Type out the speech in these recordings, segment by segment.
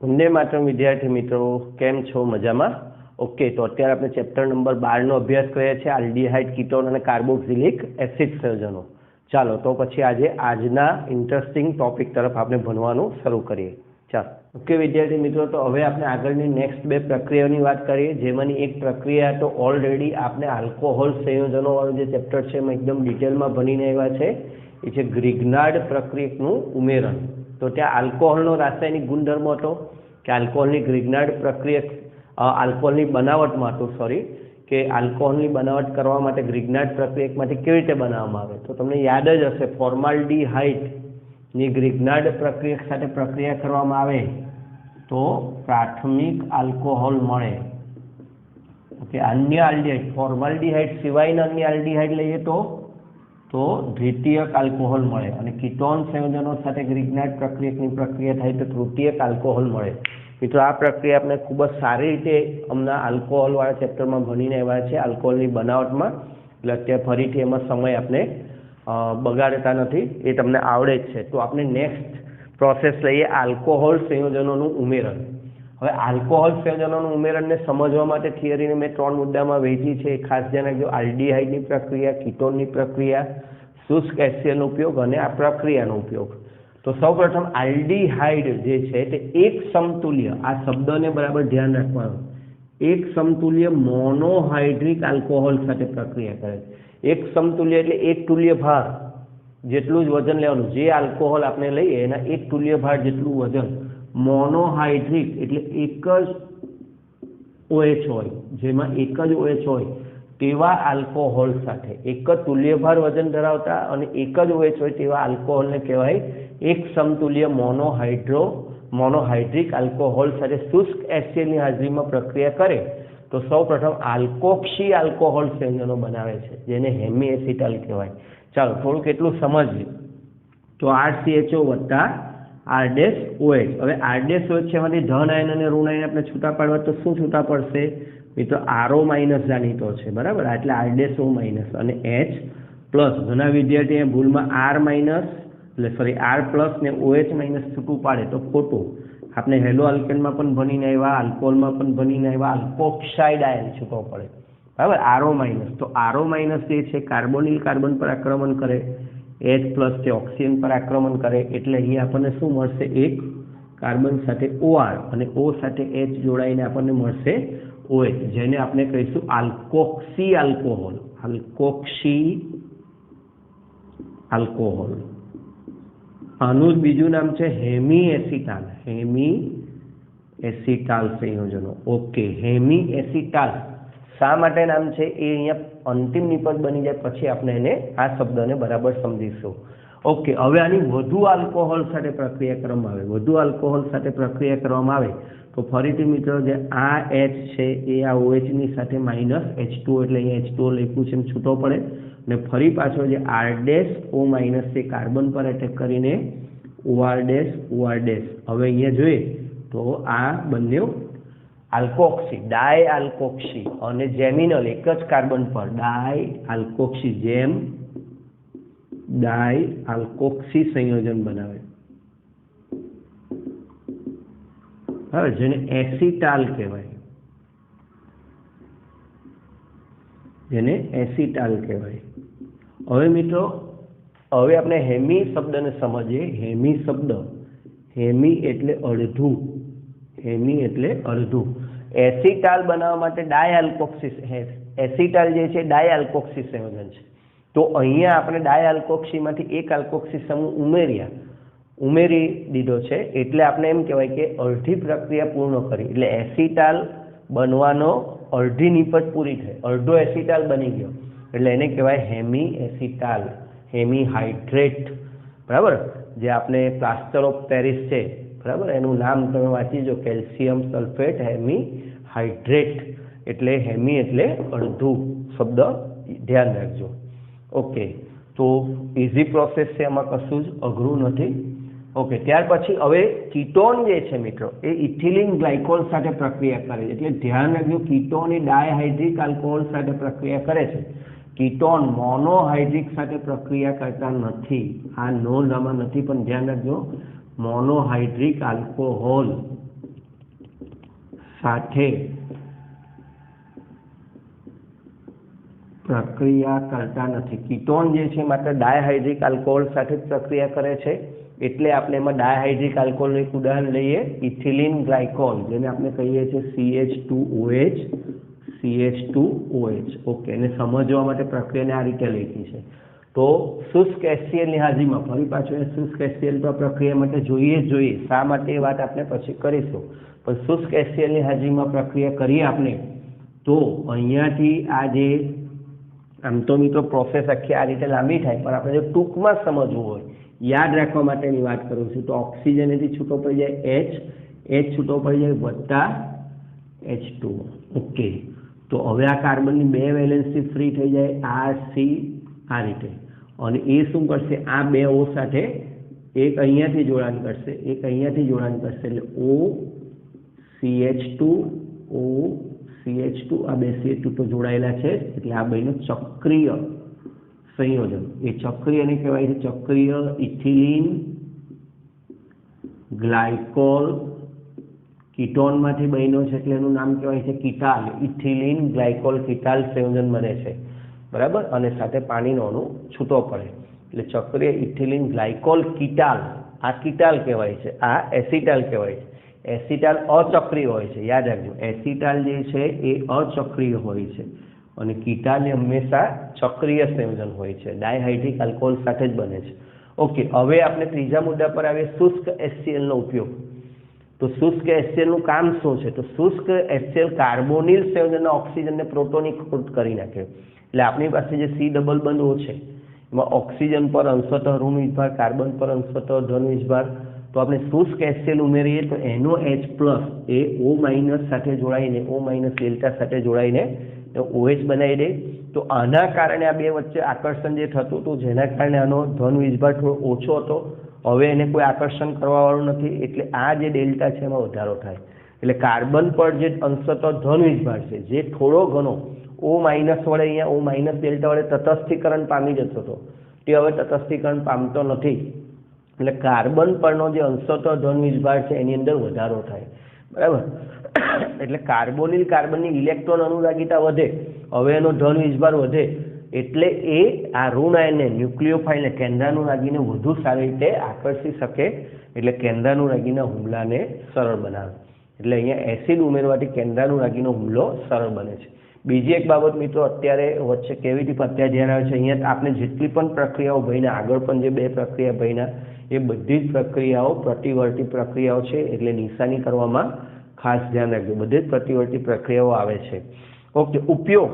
वंदे मातरम विद्यार्थी मित्रों, केम छो? मजामा? ओके, तो अत्यारे आपणे चेप्टर नंबर 12 नो अभ्यास करीए छीए, आल्डिहाइड, कीटोन अने कार्बोक्सिलिक एसिड संयोजनो। चालो तो पछी आजना इंटरेस्टिंग टॉपिक तरफ आपणे भणवानुं शरू करीए। चालो ओके विद्यार्थी मित्रों, तो हवे आपणे आगळनी नेक्स्ट बे प्रक्रियाओनी वात करीए, जेमांनी एक प्रक्रिया तो ऑलरेडी आपणे आल्कोहोल संयोजनो वाळुं जे चेप्टर छे एमां एकदम डिटेलमां भणीने आव्या छे, ए छे ग्रिग्नार्ड प्रक्रियकनुं उमेरण। तो त्या आल्कोहोलनो रासायनिक गुणधर्म हतो कि आल्कोहोलनी ग्रिग्नार्ड प्रक्रियक आल्कोहोलनी बनावटमां हतुं सॉरी कि आल्कोहोलनी बनावट करवा माटे ग्रिग्नार्ड प्रक्रियकमांथी केवी रीते बनाववामां आवे। तो तमने याद ज हशे, फॉर्माल्डिहाइडनी ग्रिग्नार्ड प्रक्रियक साथे प्रक्रिया करवामां आवे तो प्राथमिक आल्कोहोल मळे। ओके, अन्य आल्डिहाइड फॉर्माल्डिहाइड सिवायना अन्य आल्डिहाइड लईए तो द्वितीयक आल्कोहोल मळे अने कीटोन संयोजनो साथे ग्रिग्नार्ड प्रक्रियकनी प्रक्रिया थाय तो तृतीयक आल्कोहोल मळे। मित्रों, आ प्रक्रिया आपणे खूब ज सारी रीते हमना आल्कोहोल वाळा चेप्टरमां भणीने आव्या छे, आल्कोहोलनी बनावटमां। એટલે અત્યારે ફરીથી એમાં સમય આપણે બગાડતા નથી, એ તમને આવડે જ છે। તો આપણે નેક્સ્ટ પ્રોસેસ લઈએ, આલ્કોહોલ સંયોજનોનું ઉમેરણ। હવે આલ્કોહોલ સંયોજનોનું ઉમેરણને સમજવા માટે થિયરીને મેં 3 મુદ્દામાં વહેંચી છે। ખાસ ધ્યાન રાખજો, આલ્ડિહાઇડની પ્રક્રિયા, કીટોનની પ્રક્રિયા, શુષ્ક એસિડનો ઉપયોગ અને આ પ્રક્રિયાનો ઉપયોગ। तो સૌપ્રથમ આલ્ડિહાઇડ જે છે તે એક સમતુલ્ય, આ શબ્દને બરાબર ધ્યાન રાખવાનું, એક સમતુલ્ય મોનોહાઇડ્રિક આલ્કોહોલ સાથે પ્રક્રિયા કરે છે। એક સમતુલ્ય એટલે એક તુલ્ય ભાર જેટલું જ વજન લેવાનું। જે આલ્કોહોલ આપણે લઈએ એના એક તુલ્ય ભાર જેટલું વજન। મોનોહાઇડ્રિક એટલે એક જ OH હોય, જેમાં એક જ OH હોય તેવા આલ્કોહોલ સાથે, એક જ તુલ્યભાર વજન ધરાવતા અને એક જ OH હોય તેવા આલ્કોહોલને કહેવાય એક સમતુલ્ય મોનોહાઇડ્રિક આલ્કોહોલ સાથે શુષ્ક એસિડની હાજરીમાં પ્રક્રિયા કરે તો સૌપ્રથમ આલ્કોક્સી આલ્કોહોલ સંયોજનો બનાવે છે, જેને હેમી એસિટાલ કહેવાય। ચાલો થોડુંક એટલું સમજીએ। તો RCHO વત્તા R-OH। હવે R-OH એમાંથી ધન આયન અને ઋણ આયન આપણે છૂટા પાડવા તો શું છૂટા પડશે? મિત્રો RO માઇનસ જાણીતો છે, બરાબર, એટલે R-O માઇનસ અને H પ્લસ। ઘણા વિદ્યાર્થી ભૂલમાં R માઇનસ એટલે સોરી R પ્લસ ને OH માઇનસ છૂટું પાડે તો ખોટું। આપણે હેલો આલ્કેનમાં પણ ભણીને આવ્યા, આલ્કોહોલમાં પણ ભણીને આવ્યા, આલ્કોક્સાઇડ આયન છૂટો પડે, બરાબર, RO માઇનસ। તો RO માઇનસ જે છે કાર્બોનિલ કાર્બન પર આક્રમણ કરે, H પ્લસ તે ઓક્સિજન પર આક્રમણ કરે, એટલે અહીંયા આપણને શું મળશે? એક કાર્બન સાથે OR અને O સાથે H જોડાઈને આપણને મળશે OH, જેને આપણે કહીશું આલ્કોક્સી આલ્કોહોલ। Alkoxy alcohol. આનું જ બીજું નામ છે હેમી એસિટાલ। હેમી એસિટાલ સંયોજનો। ઓકે, હેમી એસિટાલ શા માટે નામ છે એ અહીંયા અંતિમ નિપજ બની જાય પછી આપણે એને આ શબ્દને બરાબર સમજીશું। ઓકે, હવે આની વધુ આલ્કોહોલ સાથે પ્રક્રિયા કરવામાં આવે, વધુ આલ્કોહોલ સાથે પ્રક્રિયા કરવામાં આવે તો ફરીથી મિત્રો જે આ H છે એ આ OH ની સાથે માઇનસ H2O એટલે અહીંયા H2O લખ્યું છે એમ છૂટો પડે અને ફરી પાછો જે R-O માઇનસ છે કાર્બન પર એટેક કરીને OR-OR। હવે અહીંયા જોઈએ તો આ બંને આલ્કોક્સી ડાય આલ્કોક્સી અને જેમિનલ એક જ કાર્બન પર ડાય આલ્કોક્સી જેમ ડાય આલ્કોક્સી સંયોજન બનાવે, હવે જેને એસિટાલ કહેવાય, જેને એસિટાલ કહેવાય। હવે મિત્રો હવે આપણે હેમી શબ્દને સમજીએ। હેમી શબ્દ, હેમી એટલે અડધું, હેમી એટલે અડધું। એસિટાલ બનાવવા માટે ડાયઆલ્કોક્સી, એસિટાલ જે છે ડાયઆલ્કોક્સી સંયોજન છે। તો અહીંયા આપણે ડાયઆલ્કોક્સીમાંથી એક આલ્કોક્સી સમૂહ ઉમેરી દીધો છે, એટલે આપણે એમ કહેવાય કે અડધી પ્રક્રિયા પૂર્ણ કરી, એટલે એસિટાલ બનવાનો અડધી નિપજ પૂરી થઈ, અડધો એસિટાલ બની ગયો, એટલે એને કહેવાય હેમી એસિટાલ, હેમી હાઇડ્રેટ, બરાબર। જે આપણે પ્લાસ્ટર ઓફ પેરિસ છે, બરાબર, એનું નામ તમે વાંચી જો, કેલ્શિયમ સલ્ફેટ હેમી હાઇડ્રેટ, એટલે હેમી એટલે અડધું શબ્દ ધ્યાન રાખજો। ઓકે, તો ઇઝી પ્રોસેસ છે, એમાં કશું જ અઘરું નથી। ઓકે, ત્યાર પછી હવે કીટોન જે છે મિત્રો એ ઇથિલિન ગ્લાયકોલ સાથે પ્રક્રિયા કરે છે, એટલે ધ્યાન રાખજો કીટોન એ ડાયહાઇડ્રિક આલ્કોહોલ સાથે પ્રક્રિયા કરે છે, કીટોન મોનોહાઇડ્રિક સાથે પ્રક્રિયા કરતા નથી। આ નોંધ આમાં નથી, પણ ધ્યાન રાખજો મોનોહાઇડ્રિક આલ્કોહોલ સાથે પ્રક્રિયા કરતા નથી. કીટોન જે છે માત્ર ડાયહાઇડ્રિક આલ્કોહોલ સાથે જ પ્રક્રિયા કરે છે, એટલે આપણે એમાં ડાયહાઇડ્રિક આલ્કોહોલનું એક ઉદાહરણ લઈએ, ઇથિલિન ગ્લાયકોલ, જેને આપણે કહીએ છીએ CH2OH. ઓકે, એને સમજવા માટે પ્રક્રિયાને આ રીતે લખી છે. તો શુષ્ક HCl ની હાજરીમાં, ફરી પાછું શુષ્ક HCl તો પ્રક્રિયા માટે જોઈએ જ જોઈએ, શા માટે એ વાત આપણે પછી કરીશું, પણ શુષ્ક HCl ની હાજરીમાં પ્રક્રિયા કરીએ આપણે, તો અહીંયાથી આ જે આમ તો મિત્રો પ્રોસેસ આખી આ રીતે લાંબી થાય, પણ આપણે જો ટૂંકમાં સમજવું હોય, યાદ રાખવા માટેની વાત કરું છું, તો ઓક્સિજન એથી છૂટો પડી જાય H છૂટો પડી જાય વત્તા H2O. ઓકે, તો હવે આ કાર્બનની 2 વેલેન્સી ફ્રી થઈ જાય RC આ રીતે, અને એ શું કરશે, આ 2 O સાથે એક અહીંયાથી જોડાણ કરશે, એક અહીંયાથી જોડાણ કરશે, એટલે OCH2 આ 2 CH2 તો જોડાયેલા છે, એટલે આ બેનું ચક્રીય સંયોજન, એ ચક્રીયને કહેવાય છે ચક્રીય ઇથિલિન ગ્લાયકોલ. કીટોનમાંથી બન્યો છે એટલે એનું નામ કહેવાય છે કીટાલ, ઇથિલિન ગ્લાયકોલ કીટાલ સંયોજન બને છે, બરાબર, અને સાથે પાણીનો અણુ છૂટો પડે, એટલે ચક્રીય ઇથિલિન ગ્લાયકોલ કીટાલ, આ કીટાલ કહેવાય છે, આ એસિટાલ કહેવાય છે. એસિટાલ અચક્રીય હોય છે, યાદ રાખજો, એસિટાલ જે છે એ અચક્રીય હોય છે, અને કીટાલ એ હંમેશા ચક્રીય સંયોજન હોય છે, ડાયહાઇડ્રિક આલ્કોહોલ સાથે જ બને છે. ઓકે, હવે આપણે ત્રીજા મુદ્દા પર આવીએ, શુષ્ક HCl નો ઉપયોગ. તો શુષ્ક HCl નું કામ શું છે, તો શુષ્ક HCl કાર્બોનિલ સંયોજનના ઓક્સિજનને પ્રોટોનીકૃત કરી નાખે, એટલે આપણી પાસે જે C ડબલ બંધ O છે એમાં ઓક્સિજન પર અંશતઃ ઋણ વીજભાર, કાર્બન પર અંશતઃ ધન વીજભાર, તો આપણે શુષ્ક HCl ઉમેરીએ તો એનો H પ્લસ એ O માઇનસ સાથે જોડાઈને, O માઇનસ ડેલ્ટા સાથે જોડાઈને OH બનાવી દે. તો આના કારણે આ બે વચ્ચે આકર્ષણ જે થતું હતું, જેના કારણે આનો ધન વીજભાર થોડો ઓછો હતો, હવે એને કોઈ આકર્ષણ કરવાવાળું નથી, એટલે આ જે ડેલ્ટા છે એમાં વધારો થાય, એટલે કાર્બન પર જે અંશતઃ ધન વીજભાર છે, જે થોડો ઘણો O માઇનસ વડે, અહીંયા O માઇનસ ડેલ્ટા વડે તટસ્થીકરણ પામી જતો હતો, તે હવે તટસ્થીકરણ પામતો નથી, એટલે કાર્બન પરનો જે અંશતઃ ધન વીજભાર છે એની અંદર વધારો થાય, બરાબર. એટલે કાર્બનની ઇલેક્ટ્રોન અનુરાગિતા વધે, હવે એનો ધન વીજભાર વધે, એટલે એ આ ઋણ આયનને, ન્યુક્લિયોફાઇલને, કેન્દ્રાનુરાગીને વધુ સારી રીતે આકર્ષી શકે, એટલે કેન્દ્રાનુરાગીના હુમલાને સરળ બનાવે, એટલે અહીંયા એસિડ ઉમેરવાથી કેન્દ્રાનુરાગીનો હુમલો સરળ બને છે. બીજી એક બાબત મિત્રો અત્યારે વચ્ચે કેવી અત્યારે ધ્યાન આવે છે, અહીંયા આપણે જેટલી પણ પ્રક્રિયાઓ ભણ્યા, આગળ પણ જે 2 પ્રક્રિયા ભણ્યા, એ બધી જ પ્રક્રિયાઓ પ્રતિવર્તી પ્રક્રિયાઓ છે, એટલે નિશાની કરવામાં ખાસ ધ્યાન રાખજો, બધી જ પ્રતિવર્તી પ્રક્રિયાઓ આવે છે. ઓકે, ઉપયોગ.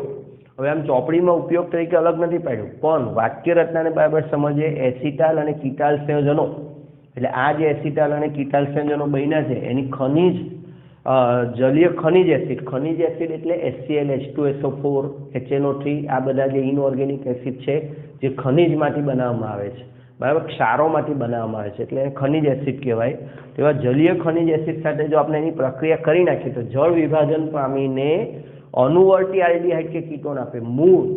હવે આમ ચોપડીમાં ઉપયોગ તરીકે અલગ નથી પાડ્યું, પણ વાક્ય રચનાને બરાબર સમજીએ. એસિટાલ અને કીટાલ સંયોજનો, એટલે આ જે એસિટાલ અને કીટાલ સંયોજનો બન્યા છે એની ખનિજ, જલીય ખનિજ એસિડ એટલે HCl, H2SO4, HNO3, આ બધા જે ઇનઓર્ગેનિક એસિડ છે જે ખનિજમાંથી બનાવવામાં આવે છે, બરાબર, ક્ષારોમાંથી બનાવવામાં આવે છે, એટલે ખનિજ એસિડ કહેવાય. તેવા જલીય ખનિજ એસિડ સાથે જો આપણે એની પ્રક્રિયા કરી નાખીએ તો જળ વિભાજન પામીને અનુવર્તી આલ્ડીહાઇડ કે કીટોન આપે, મૂળ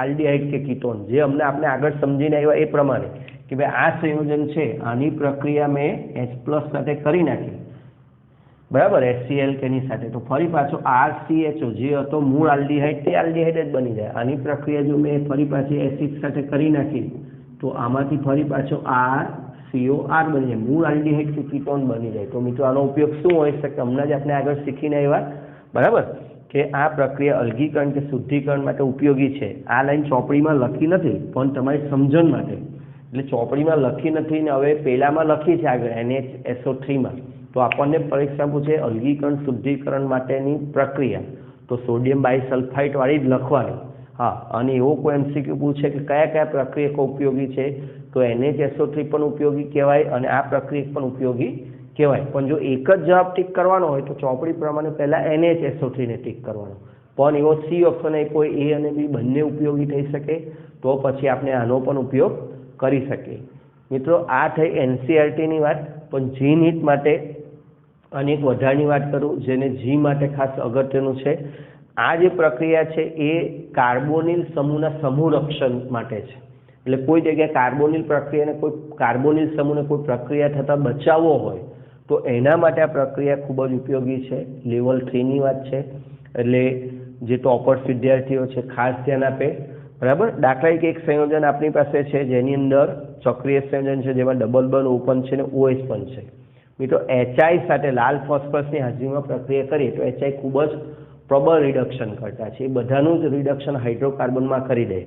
આલ્ડીહાઇડ કે કીટોન, જે આપણે આગળ સમજીને આવ્યા એ પ્રમાણે કે ભાઈ આ સંયોજન છે, આની પ્રક્રિયા મેં H+ સાથે કરી નાખી, બરાબર, HCl કેની સાથે, તો ફરી પાછો RCHO જે હતો મૂળ આલ્ડીહાઇડ, તે આલ્ડીહાઇડ જ બની જાય. આની પ્રક્રિયા જો મેં ફરી પાછી એસિડ સાથે કરી નાખી તો આમાંથી ફરી પાછો RCOR બની જાય, મૂળ આલ્ડીહાઇડ કે કીટોન બની જાય. તો મિત્રો આનો ઉપયોગ શું હોઈ શકે, હમણાં જ આપણે આગળ શીખીને આવ્યા, બરાબર, કે આ પ્રક્રિયા અલગીકરણ કે શુદ્ધિકરણ માટે ઉપયોગી છે. આ લાઈન ચોપડીમાં લખી નથી, પણ તમારી સમજણ માટે, એટલે ચોપડીમાં લખી નથી ને હવે પહેલામાં લખી છે આગળ NHSO3માં, તો આપણને પરીક્ષા પૂછે અલગીકરણ શુદ્ધિકરણ માટેની પ્રક્રિયા, તો સોડિયમ બાયસલ્ફાઇટ વાળી જ લખવાની. હા, અને એવો કોઈ MCQ પૂછે કે કયા કયા પ્રક્રિયકો ઉપયોગી છે, તો NHSO3 પણ ઉપયોગી કહેવાય અને આ પ્રક્રિયક પણ ઉપયોગી કહેવાય. પણ જો એક જ જવાબ ટીક કરવાનો હોય તો ચોપડી પ્રમાણે પહેલા NHSO3 ને ટીક કરવાનો, પણ એવો C ઓપ્શન કોઈ A અને B બંને ઉપયોગી થઈ શકે તો પછી આપણે આનો પણ ઉપયોગ કરી શકીએ. મિત્રો આ થઈ NCERT ની વાત. પણ જી નીટ માટે અને એક વધારાની વાત કરું, જેને જી માટે ખાસ અગત્યનું છે, આ જે પ્રક્રિયા છે એ કાર્બોનિલ સમૂહના સમૂહ રક્ષણ માટે છે. એટલે કોઈ જગ્યાએ કાર્બોનિલ પ્રક્રિયાને, કોઈ કાર્બોનિલ સમૂહને કોઈ પ્રક્રિયા થતાં બચાવવો હોય તો એના માટે આ પ્રક્રિયા ખૂબ જ ઉપયોગી છે. લેવલ 3ની વાત છે, એટલે જે ટોપર્સ વિદ્યાર્થીઓ છે ખાસ ધ્યાન આપે. બરાબર. દાખલા તરીકે એક સંયોજન આપણી પાસે છે જેની અંદર ચક્રીય સંયોજન છે જેમાં ડબલ બોન્ડ ઓપન છે અને OH પણ છે. મિત્રો HI સાથે લાલ ફોસ્ફરસની હાજરીમાં પ્રક્રિયા કરીએ તો HI ખૂબ જ પ્રબળ રિડક્શન કરતા છે. એ બધાનું જ રિડક્શન હાઇડ્રોકાર્બનમાં કરી દે.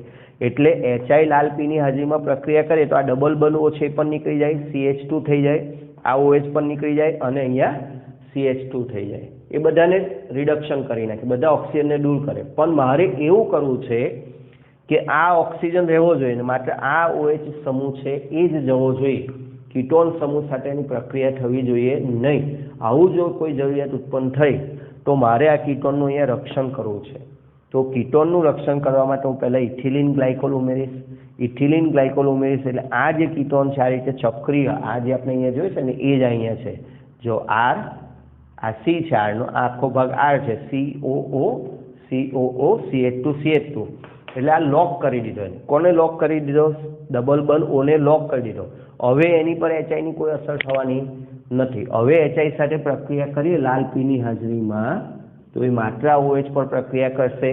એટલે HI લાલ પીની હાજરીમાં પ્રક્રિયા કરીએ તો આ ડબલ બોન્ડ OH પણ નીકળી જાય, CH2 થઈ જાય, આ OH પણ નીકળી જાય અને અહીંયા CH2 થઈ જાય. એ બધાને રિડક્શન કરી નાખે, બધા ઓક્સિજનને દૂર કરે. પણ મારે એવું કરવું છે કે આ ઓક્સિજન રહેવો જોઈએ ને માત્ર આ OH સમૂહ છે એ જ જવો જોઈએ. કીટોન સમૂહ સાથેની પ્રક્રિયા થવી જોઈએ નહીં. આવું જો કોઈ જરૂરિયાત ઉત્પન્ન થઈ તો મારે આ કીટોનનું અહીંયા રક્ષણ કરવું છે. તો કીટોનનું રક્ષણ કરવા માટે હું પહેલાં ઇથિલિન ગ્લાયકોલ ઉમેરીશ. ઇથિલિન ગ્લાયકોલ ઉમેરીશ એટલે આ જે કીટોન છે આ રીતે ચક્રીય, આ જે આપણે અહીંયા જોયું છે ને એ જ અહીંયા છે. જો R, આ C છે, આરનો આખો ભાગ R છે, COO CH2 CH2 એટલે આ લોક કરી દીધો. કોને લોક કરી દીધો? ડબલ બોન્ડ ઓને લોક કરી દીધો. હવે એની પર HI ની કોઈ અસર થવાની નથી. હવે HI સાથે પ્રક્રિયા કરીએ લાલ પીની હાજરીમાં તો એ માત્ર OH પર પ્રક્રિયા કરશે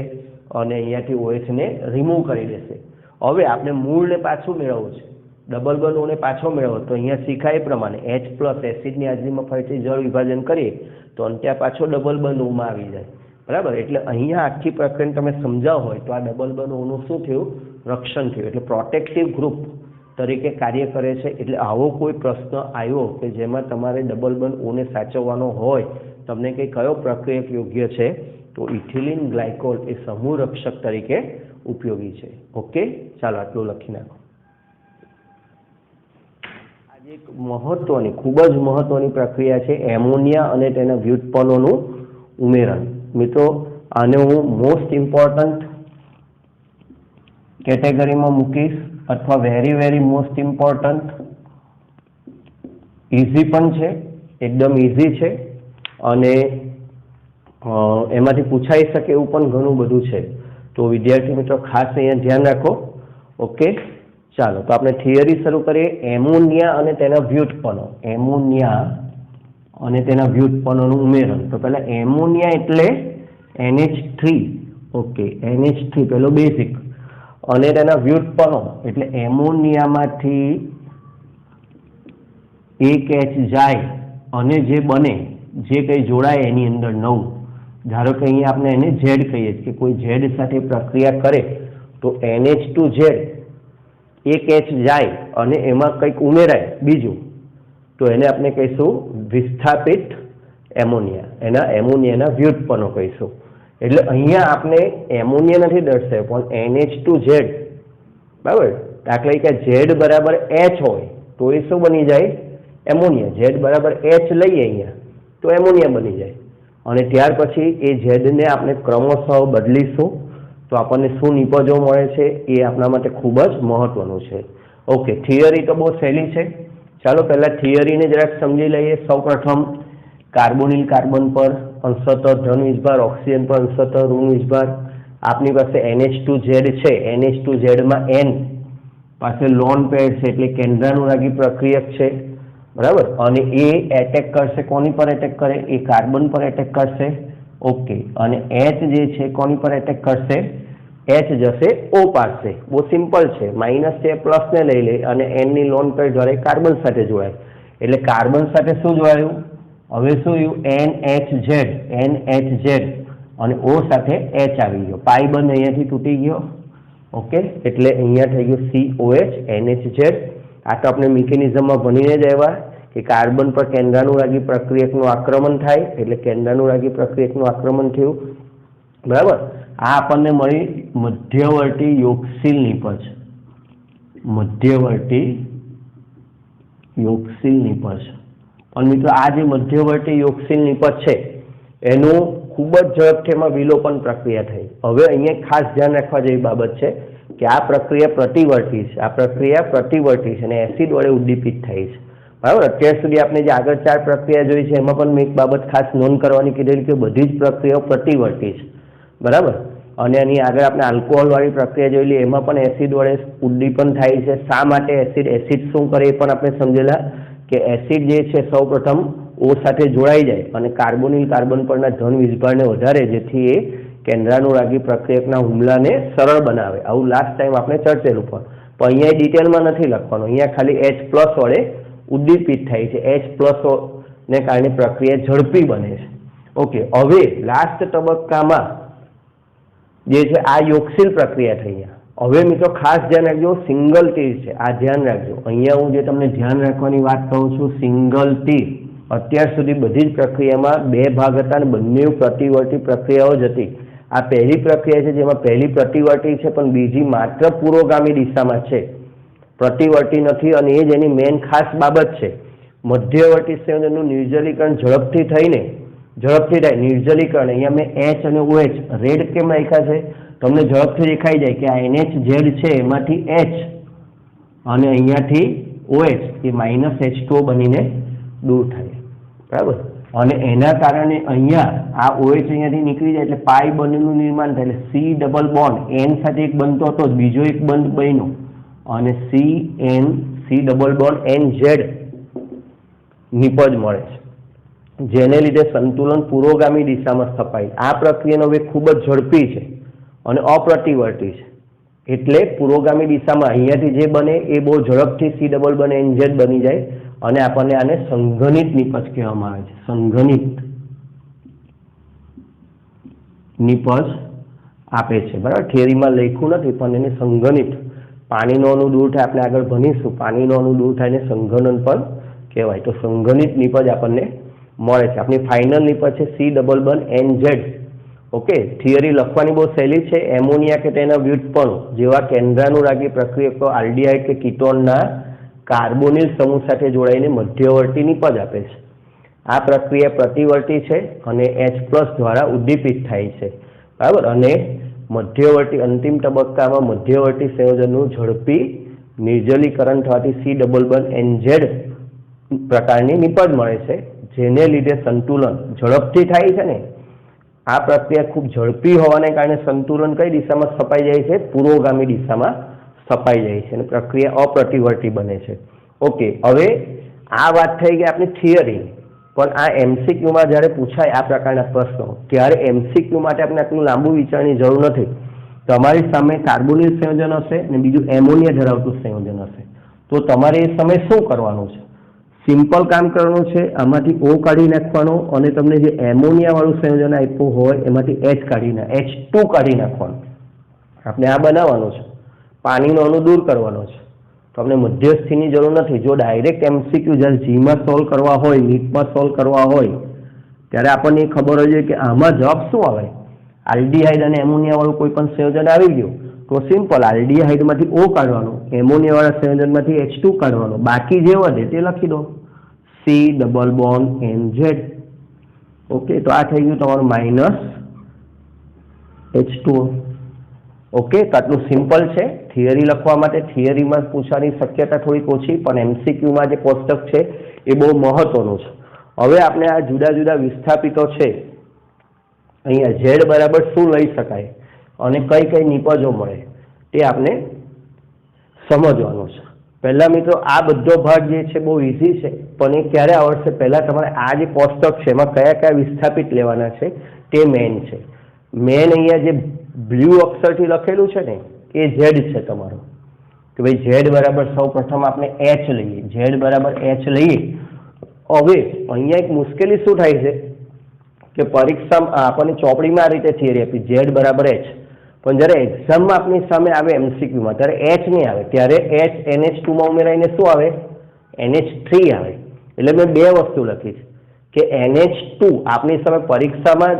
અને અહીંયાથી OH ને રિમૂવ કરી દેશે. હવે આપણે મૂળને પાછું મેળવવું છે, ડબલ બોન્ડ ઓને પાછો મેળવવો તો અહીંયા શીખાય એ પ્રમાણે H+ એસિડની હાજરીમાં ફરીથી જળ વિભાજન કરીએ તો અંતે પાછો ડબલ બોન્ડ ઓમાં આવી જાય. બરાબર. એટલે અહીંયા આખી પ્રક્રિયા તમે સમજાવ હોય તો આ ડબલ બોન્ડ ઓનું શું થયું? રક્ષણ થયું. એટલે પ્રોટેક્ટિવ ગ્રુપ તરીકે કાર્ય કરે છે. એટલે આવો કોઈ પ્રશ્ન આવ્યો કે જેમાં તમારે ડબલ બોન્ડ ઓને સાચવવાનો હોય, તમને કંઈ કયો પ્રક્રિયક યોગ્ય છે, તો ઇથિલિન ગ્લાયકોલ એ સમૂહ રક્ષક તરીકે ઉપયોગી છે. ઓકે, ચાલો આટલું લખી નાખો. આજે એક મહત્વની, ખૂબ જ મહત્વની પ્રક્રિયા છે એમોનિયા અને તેના વ્યુત્પન્નોનું ઉમેરણ. મિત્રો આને હું મોસ્ટ ઇમ્પોર્ટન્ટ કેટેગરીમાં મૂકીશ અથવા વેરી મોસ્ટ ઇમ્પોર્ટન્ટ. ઇઝી પણ છે, એકદમ ઇઝી છે અને એમાંથી પૂછાઈ શકે એવું પણ ઘણું બધું છે. તો વિદ્યાર્થી મિત્રો ખાસ અહીંયા ધ્યાન રાખો. ઓકે, ચાલો તો આપણે થિયરી શરૂ કરીએ. એમોનિયા અને તેના વ્યુત્પન્નો. એમોનિયા અને તેના વ્યુત્પન્નોનું ઉમેરણ. તો પહેલા એમોનિયા એટલે NH3. ઓકે, NH3 પેલો બેઝિક. અને તેના વ્યુત્પન્નો એટલે એમોનિયામાંથી એક H જાય અને જે બને, જે કંઈ જોડાય એની અંદર નવું. ધારો કે અહીંયા આપણે એને Z કહીએ કે કોઈ Z સાથે પ્રક્રિયા કરે તો NH2Z એક H જાય અને એમાં કંઈક ઉમેરાય બીજું, તો એને આપણે કહીશું વિસ્થાપિત એમોનિયા. એના એમોનિયાના વ્યુત્પન્નો કહીશું. એટલે અહીંયા આપણે એમોનિયા નથી દર્શાવ્યો પણ NH2Z. બરાબર. દાખલા તરીકે Z બરાબર H હોય તો એ શું બની જાય? એમોનિયા. Z બરાબર H લઈએ અહીંયા તો એમોનિયા બની જાય. અને ત્યાર પછી એ ઝેડને આપણે ક્રમશઃ બદલીશું તો આપણને શું નિપજો મળે છે એ આપણા માટે ખૂબ જ મહત્વનું છે. ઓકે, થિયરી તો બહુ સહેલી છે. ચાલો પહેલાં થિયરીને જરાક સમજી લઈએ. સૌપ્રથમ કાર્બોનિલ કાર્બન પર અંશતઃ ધન વીજભાર, ઓક્સિજન પર અંશતઃ ઋણ વીજભાર. આપની પાસે NH2Z છે. NH2Zમાં N પાસે લોન પેર છે એટલે કેન્દ્રાનુરાગી પ્રક્રિયક છે. બરાબર. અને એ એટેક કરશે, કોની પર એટેક કરે? એ કાર્બન પર એટેક કરશે. ઓકે, અને H જે છે કોની પર એટેક કરશે? H જશે O પાસે. બહુ સિમ્પલ છે. માઇનસ છે પ્લસને લઈ લે અને N ની લોન પેર દ્વારા કાર્બન સાથે જોડાય. એટલે કાર્બન સાથે શું જોડાયું? હવે શું થયું? NHZ અને O સાથે H આવી ગયો. પાઈ બંધ અહીંયાથી તૂટી ગયો. ઓકે, એટલે અહીંયા થઈ ગયું COH NHZ. આ તો આપણે મિકેનિઝમમાં ભણીને જ આવ્યા કે કાર્બન પર કેન્દ્રાનુરાગી પ્રક્રિયકનું આક્રમણ થાય એટલે કેન્દ્રાનુરાગી પ્રક્રિયકનું આક્રમણ થયું. બરાબર. આ આપણને મળી મધ્યવર્તી યોગશીલ નિપજ. મધ્યવર્તી યોગશીલ નિપજ. પણ મિત્રો આ જે મધ્યવર્તી યોગશીલ નિપજ છે એનું ખૂબ જ ઝડપથી એમાં વિલોપન પ્રક્રિયા થઈ. હવે અહીંયા ખાસ ધ્યાન રાખવા જેવી બાબત છે કે આ પ્રક્રિયા પ્રતિવર્તી છે. આ પ્રક્રિયા પ્રતિવર્તી છે અને એસિડ વડે ઉદ્દીપિત થાય છે. બરાબર. અત્યાર સુધી આપણે જે આગળ 4 પ્રક્રિયા જોઈ છે એમાં પણ મેં એક બાબત ખાસ નોંધ કરવાની કીધેલી કે બધી જ પ્રક્રિયાઓ પ્રતિવર્તી છે. બરાબર. અને એની આગળ આપણે આલ્કોહોલવાળી પ્રક્રિયા જોયેલી એમાં પણ એસિડ વડે ઉદ્દીપન થાય છે. શા માટે એસિડ શું કરે એ પણ આપણે સમજેલા કે એસિડ જે છે સૌપ્રથમ O સાથે જોડાઈ જાય અને કાર્બોનિલ કાર્બન પરના ધન વીજભારને વધારે, જેથી એ કેન્દ્રાનુરાગી પ્રક્રિયકના હુમલાને સરળ બનાવે. આવું લાસ્ટ ટાઈમ આપણે ચર્ચેલું પણ અહીંયા ડિટેલમાં નથી લખવાનું. અહીંયા ખાલી H+ વડે ઉદ્દીપિત થાય છે. H+ ને કારણે પ્રક્રિયા ઝડપી બને છે. ઓકે, હવે લાસ્ટ તબક્કામાં જે છે આ યોગશીલ પ્રક્રિયા થઈ. હવે મિત્રો ખાસ ધ્યાન રાખજો, સિંગલ તીર છે આ, ધ્યાન રાખજો. અહીંયા હું જે તમને ધ્યાન રાખવાની વાત કહું છું, સિંગલ તીર. અત્યાર સુધી બધી જ પ્રક્રિયામાં બે ભાગ હતા અને બંને પ્રતિવર્તી પ્રક્રિયાઓ જ હતી. આ પહેલી પ્રક્રિયા છે જેમાં પહેલી પ્રતિવર્તી છે પણ બીજી માત્ર પુરોગામી દિશામાં છે, પ્રતિવર્તી નથી. અને એ જ એની મેઇન ખાસ બાબત છે. મધ્યવર્તી સંયોજનનું નિર્જલીકરણ ઝડપથી થાય. નિર્જલીકરણ અહીંયા મેં H અને OH રેડ કેમ રાખ્યા છે? તમને ઝડપથી દેખાઈ જાય કે આ NHZ છે એમાંથી H અને અહીંયાથી OH એ -H2O બનીને દૂર થાય, બરાબર. અને એના કારણે અહીંયા આ OH અહીંયાથી નીકળી જાય એટલે પાઈ બંધનું નિર્માણ થાય. એટલે C ડબલ બોન્ડ N સાથે એક બનતો હતો, બીજો એક બંધ બન્યો અને C ડબલ બોન્ડ NZ નિપજ મળે છે, જેને લીધે સંતુલન પુરોગામી દિશામાં સ્થપાય. આ પ્રક્રિયાનો વેગ ખૂબ જ ઝડપી છે અને અપ્રતિવર્તી છે. એટલે પુરોગામી દિશામાં અહીંયાથી જે બને એ બહુ ઝડપથી C ડબલ બને NZ બની જાય અને આપણને આને સંઘનિત નિપજ કહેવામાં આવે છે. સંઘનિત નિપજ આપે છે, બરાબર. થિયરીમાં લખ્યું નથી પણ એને સંઘનિત, પાણીનો અણુ દૂર થાય, આપણે આગળ ભણીશું, પાણીનો અણુ દૂર થાય ને સંઘનન પણ કહેવાય. તો સંઘનિત નિપજ આપણને મળે છે. આપણી ફાઇનલ નિપજ છે C ડબલ બન NZ. ઓકે, થિયરી લખવાની બહુ સહેલી છે. એમોનિયા કે તેના વ્યુત્પન્નો જેવા કેન્દ્રાનુરાગી પ્રક્રિયકો આલ્ડીહાઇડ કે કીટોનના કાર્બોનિલ સમૂહ સાથે જોડાઈને મધ્યવર્તી નિપજ આપે છે. આ પ્રક્રિયા પ્રતિવર્તી છે અને H+ દ્વારા ઉદ્દીપિત થાય છે, બરાબર. અને મધ્યવર્તી અંતિમ તબક્કામાં મધ્યવર્તી સંયોજનનું ઝડપી નિર્જલીકરણ થવાથી C ડબલ બન NZ પ્રકારની નિપજ મળે છે, જેને લીધે સંતુલન ઝડપથી થાય છે ને. આ પ્રક્રિયા ખૂબ ઝડપી હોવાને કારણે સંતુલન કઈ દિશામાં સ્થપાઈ જાય છે? પુરોગામી દિશામાં સ્થપાઈ જાય છે અને પ્રક્રિયા અપ્રતિવર્તી બને છે. ઓકે, હવે આ વાત થઈ ગઈ આપણી થિયરી. પણ આ MCQમાં જ્યારે પૂછાય આ પ્રકારના પ્રશ્નો ત્યારે MCQ માટે આપણે આટલું લાંબુ વિચારવાની જરૂર નથી. તમારી સામે કાર્બોનિલ સંયોજન હશે અને બીજું એમોનિયા ધરાવતું સંયોજન હશે. તો તમારે એ સમય શું કરવાનું છે? સિમ્પલ કામ કરવાનું છે. આમાંથી O કાઢી નાખવાનો અને તમને જે એમોનિયા વાળું સંયોજન આપ્યું હોય એમાંથી H2 કાઢી નાખવાનું. આપણે આ બનાવવાનું છે. પાણીનો અણુ દૂર કરવાનો છે. તો આપણે મધ્યસ્થીની જરૂર નથી. જો ડાયરેક્ટ MCQ જ્યારે જીમાં સોલ્વ કરવા હોય, નીટમાં સોલ્વ કરવા હોય ત્યારે આપણને ખબર હોય કે આમાં જવાબ શું આવે. આલ્ડીહાઇડ અને એમોનિયા વાળું કોઈ પણ સંયોજન આવી ગયું તો સિમ્પલ આલ્ડીહાઇડમાંથી O કાઢવાનું, એમોનિયા વાળા સંયોજનમાંથી H2 કાઢવાનું, બાકી જે વધે તે લખી દો, C double bond NZ. Okay, તો આ થઈ ગયું તમારું -H2O. ઓકે, તો આટલું સિમ્પલ છે. થિયરી લખવા માટે થિયરીમાં પૂછવાની શક્યતા થોડીક ઓછી, પણ MCQમાં જે કોષ્ટક છે એ બહુ મહત્વનું છે. હવે આપણે આ જુદા જુદા વિસ્થાપિતો છે અહીંયા Z બરાબર શું લઈ શકાય અને કઈ કઈ નિપજો મળે તે આપણે સમજવાનું છે. પહેલા મિત્રો આ બધો ભાગ જે છે બહુ ઇઝી છે, પણ એ ક્યારે આવડશે? પહેલા તમારે આ જે કોષ્ટક છે એમાં કયા કયા વિસ્થાપિત લેવાના છે તે મેઇન છે. મેઇન અહીંયા જે બ્લુ અક્ષરથી લખેલું છે ને એ Z છે તમારું, કે ભાઈ Z બરાબર સૌ પ્રથમ આપણે H લઈએ. Z બરાબર H લઈએ. હવે અહીંયા એક મુશ્કેલી શું થાય છે કે પરીક્ષામાં આપણને ચોપડીમાં આ રીતે થિયરી આપી Z બરાબર H, પણ જ્યારે એક્ઝામમાં આપણી સામે આવે MCQમાં ત્યારે H નહીં આવે. ત્યારે H NH2માં ઉમેરાઈને શું આવે? NH3 આવે. એટલે મેં બે વસ્તુ લખી છે કે NH2 આપણી સામે પરીક્ષામાં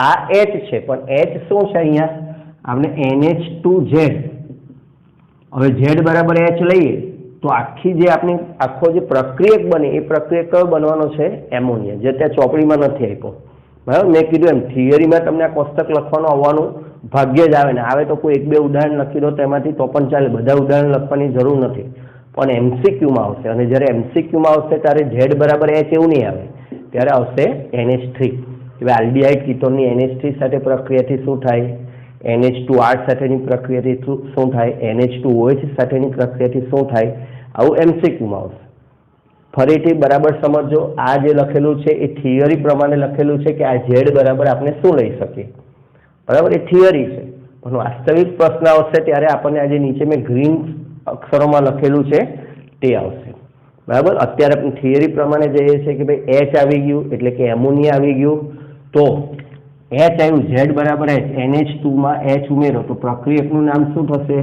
આ H છે પણ H શું છે અહીંયા આપણે NH2Z. હવે Z બરાબર H લઈએ તો આખી જે આપણી આખો જે પ્રક્રિયક બને એ પ્રક્રિયક કયો બનવાનો છે? એમોનિયા, જે ત્યાં ચોપડીમાં નથી આપ્યો, બરાબર. મેં કીધું એમ થિયરીમાં તમને આ કોષ્ટક લખવાનું આવવાનું ભાગ્ય જ આવે ને, આવે તો કોઈ એક બે ઉદાહરણ લખી દો તેમાંથી તો પણ ચાલે, બધા ઉદાહરણ લખવાની જરૂર નથી. પણ MCQમાં આવશે અને જ્યારે MCQમાં આવશે ત્યારે Z બરાબર H એવું નહીં આવે, ત્યારે આવશે NH3. હવે આલ્ડીહાઇડ કીટોનની NH3 સાથે પ્રક્રિયાથી શું થાય? NH2R સાથેની પ્રક્રિયાથી શું થાય? NH2OH સાથેની પ્રક્રિયાથી શું થાય? આવું MCQમાં આવશે. ફરીથી બરાબર સમજો, આ જે લખેલું છે એ થિયરી પ્રમાણે લખેલું છે કે આ ઝેડ બરાબર આપણે શું લઈ શકીએ, બરાબર, એ થિયરી છે. પણ વાસ્તવિક પ્રશ્ન આવશે ત્યારે આપણને આજે નીચે મેં ગ્રીન અક્ષરોમાં લખેલું છે તે આવશે, બરાબર. અત્યારે આપણે થિયરી પ્રમાણે જઈએ છીએ કે ભાઈ એચ આવી ગયું એટલે કે એમોનિયા આવી ગયું, તો એચ આવ્યું, ઝેડ બરાબર એચ, NH2માં એચ ઉમેરો તો પ્રક્રિયકનું નામ શું થશે?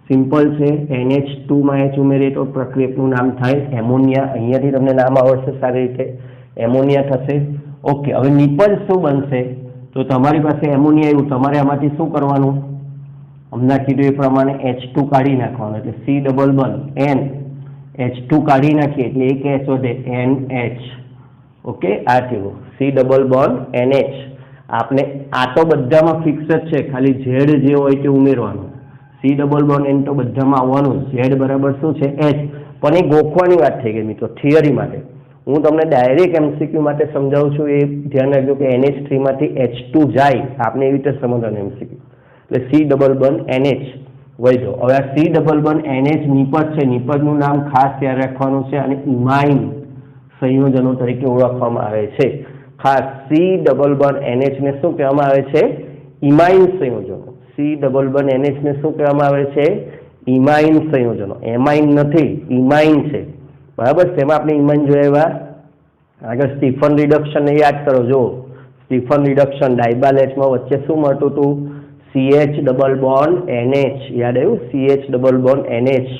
સિમ્પલ છે, NH2માં એચ ઉમેરીએ તો પ્રક્રિયકનું નામ થાય એમોનિયા. અહીંયાથી તમને નામ આવડશે સારી રીતે, એમોનિયા થશે. ઓકે, હવે નિપજ શું બનશે? તો તમારી પાસે એમોનિયા આવ્યું, તમારે આમાંથી શું કરવાનું? હમણાં કીધું એ પ્રમાણે H2 કાઢી નાખવાનું, એટલે C double bond N H2 કાઢી નાખીએ એટલે એક H વધે, NH. ઓકે, આ થયું C ડબલ બોન્ડ NH. આપણે આ તો બધામાં ફિક્સ જ છે, ખાલી ઝેડ જે હોય તે ઉમેરવાનું. C ડબલ બોન્ડ N તો બધામાં આવવાનું, ઝેડ બરાબર શું છે? H. પણ એ ગોખવાની વાત થઈ ગઈ મિત્રો, થિયરી માટે. હું તમને ડાયરેક્ટ MCQ માટે સમજાવું છું, એ ધ્યાન રાખજો કે NH3માંથી H2 જાય, આપણે એવી રીતે સમજવાનું MCQ. એટલે C ડબલ બોન્ડ NH વૈધો. હવે આ C ડબલ બોન્ડ NH નિપજ છે, નિપજનું નામ ખાસ યાદ રાખવાનું છે અને ઇમાઇન સંયોજનો તરીકે ઓળખવામાં આવે છે. ખાસ C ડબલ બોન્ડ NH ને શું કહેવામાં આવે છે? ઇમાઇન સંયોજનો. C ડબલ બોન્ડ NH ને શું કહેવામાં આવે છે? ઇમાઇન સંયોજનો. એમાઇન નથી, ઇમાઇન છે, બરાબર. તેમાં આપણે ઇમાઇન જોયા. આગળ સ્ટીફન રિડક્શન ને યાદ કરો. જો સ્ટીફન રિડક્શન ડાયબાલ એચમાં વચ્ચે શું મળતું હતું? CH double bond NH. યાદ આવ્યું? CH ડબલ બોન્ડ NH,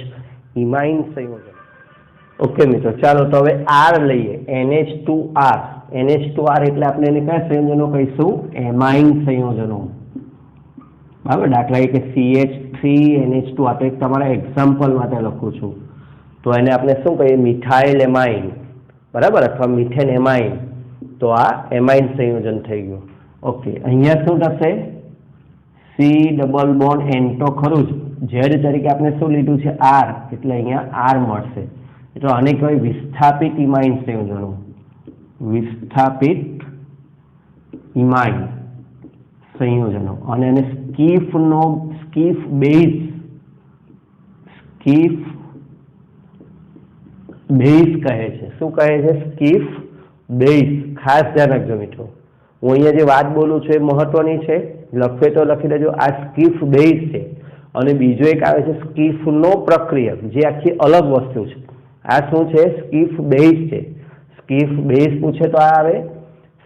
ઇમાઇન સંયોજન. ઓકે મિત્રો, ચાલો તો હવે R લઈએ, NH2R. NH2R એટલે આપણે એને કયા સંયોજનો કહીશું? એમાઇન સંયોજનો, બરાબર. દાખલા કે CH3NH2, આ તો એક તમારા એક્ઝામ્પલ માટે લખું છું, તો એને આપણે શું કહીએ? મિથાઇલ એમાઇન, બરાબર, અથવા મિથેન એમાઇન. તો આ એમાઇન સંયોજન થઈ ગયું. ઓકે, અહીંયા શું થશે? C ડબલ બોન્ડ N તો ખરું જ, ઝેડ તરીકે આપણે શું લીધું છે? R, એટલે અહીંયા R મળશે. એટલે આને કહેવાય વિસ્થાપિત ઇમાઇન સંયોજનો. વિસ્થાપિત ઇમાઇન સંયોજનો. અને એને સ્કીફ બેઝ કહે છે. શું કહે છે? સ્કીફ બેઝ. ખાસ ધ્યાન રાખજો મિત્રો, હું અહીંયા જે વાત બોલું છું એ મહત્વની છે, લખે તો લખી દેજો. આ સ્કીફ બેઝ છે અને બીજો એક આવે છે સ્કીફનો પ્રક્રિયક, જે આખી અલગ વસ્તુ છે. આ શું છે? સ્કીફ બેઝ છે. સ્કીફ બેઝ પૂછે તો આ આવે,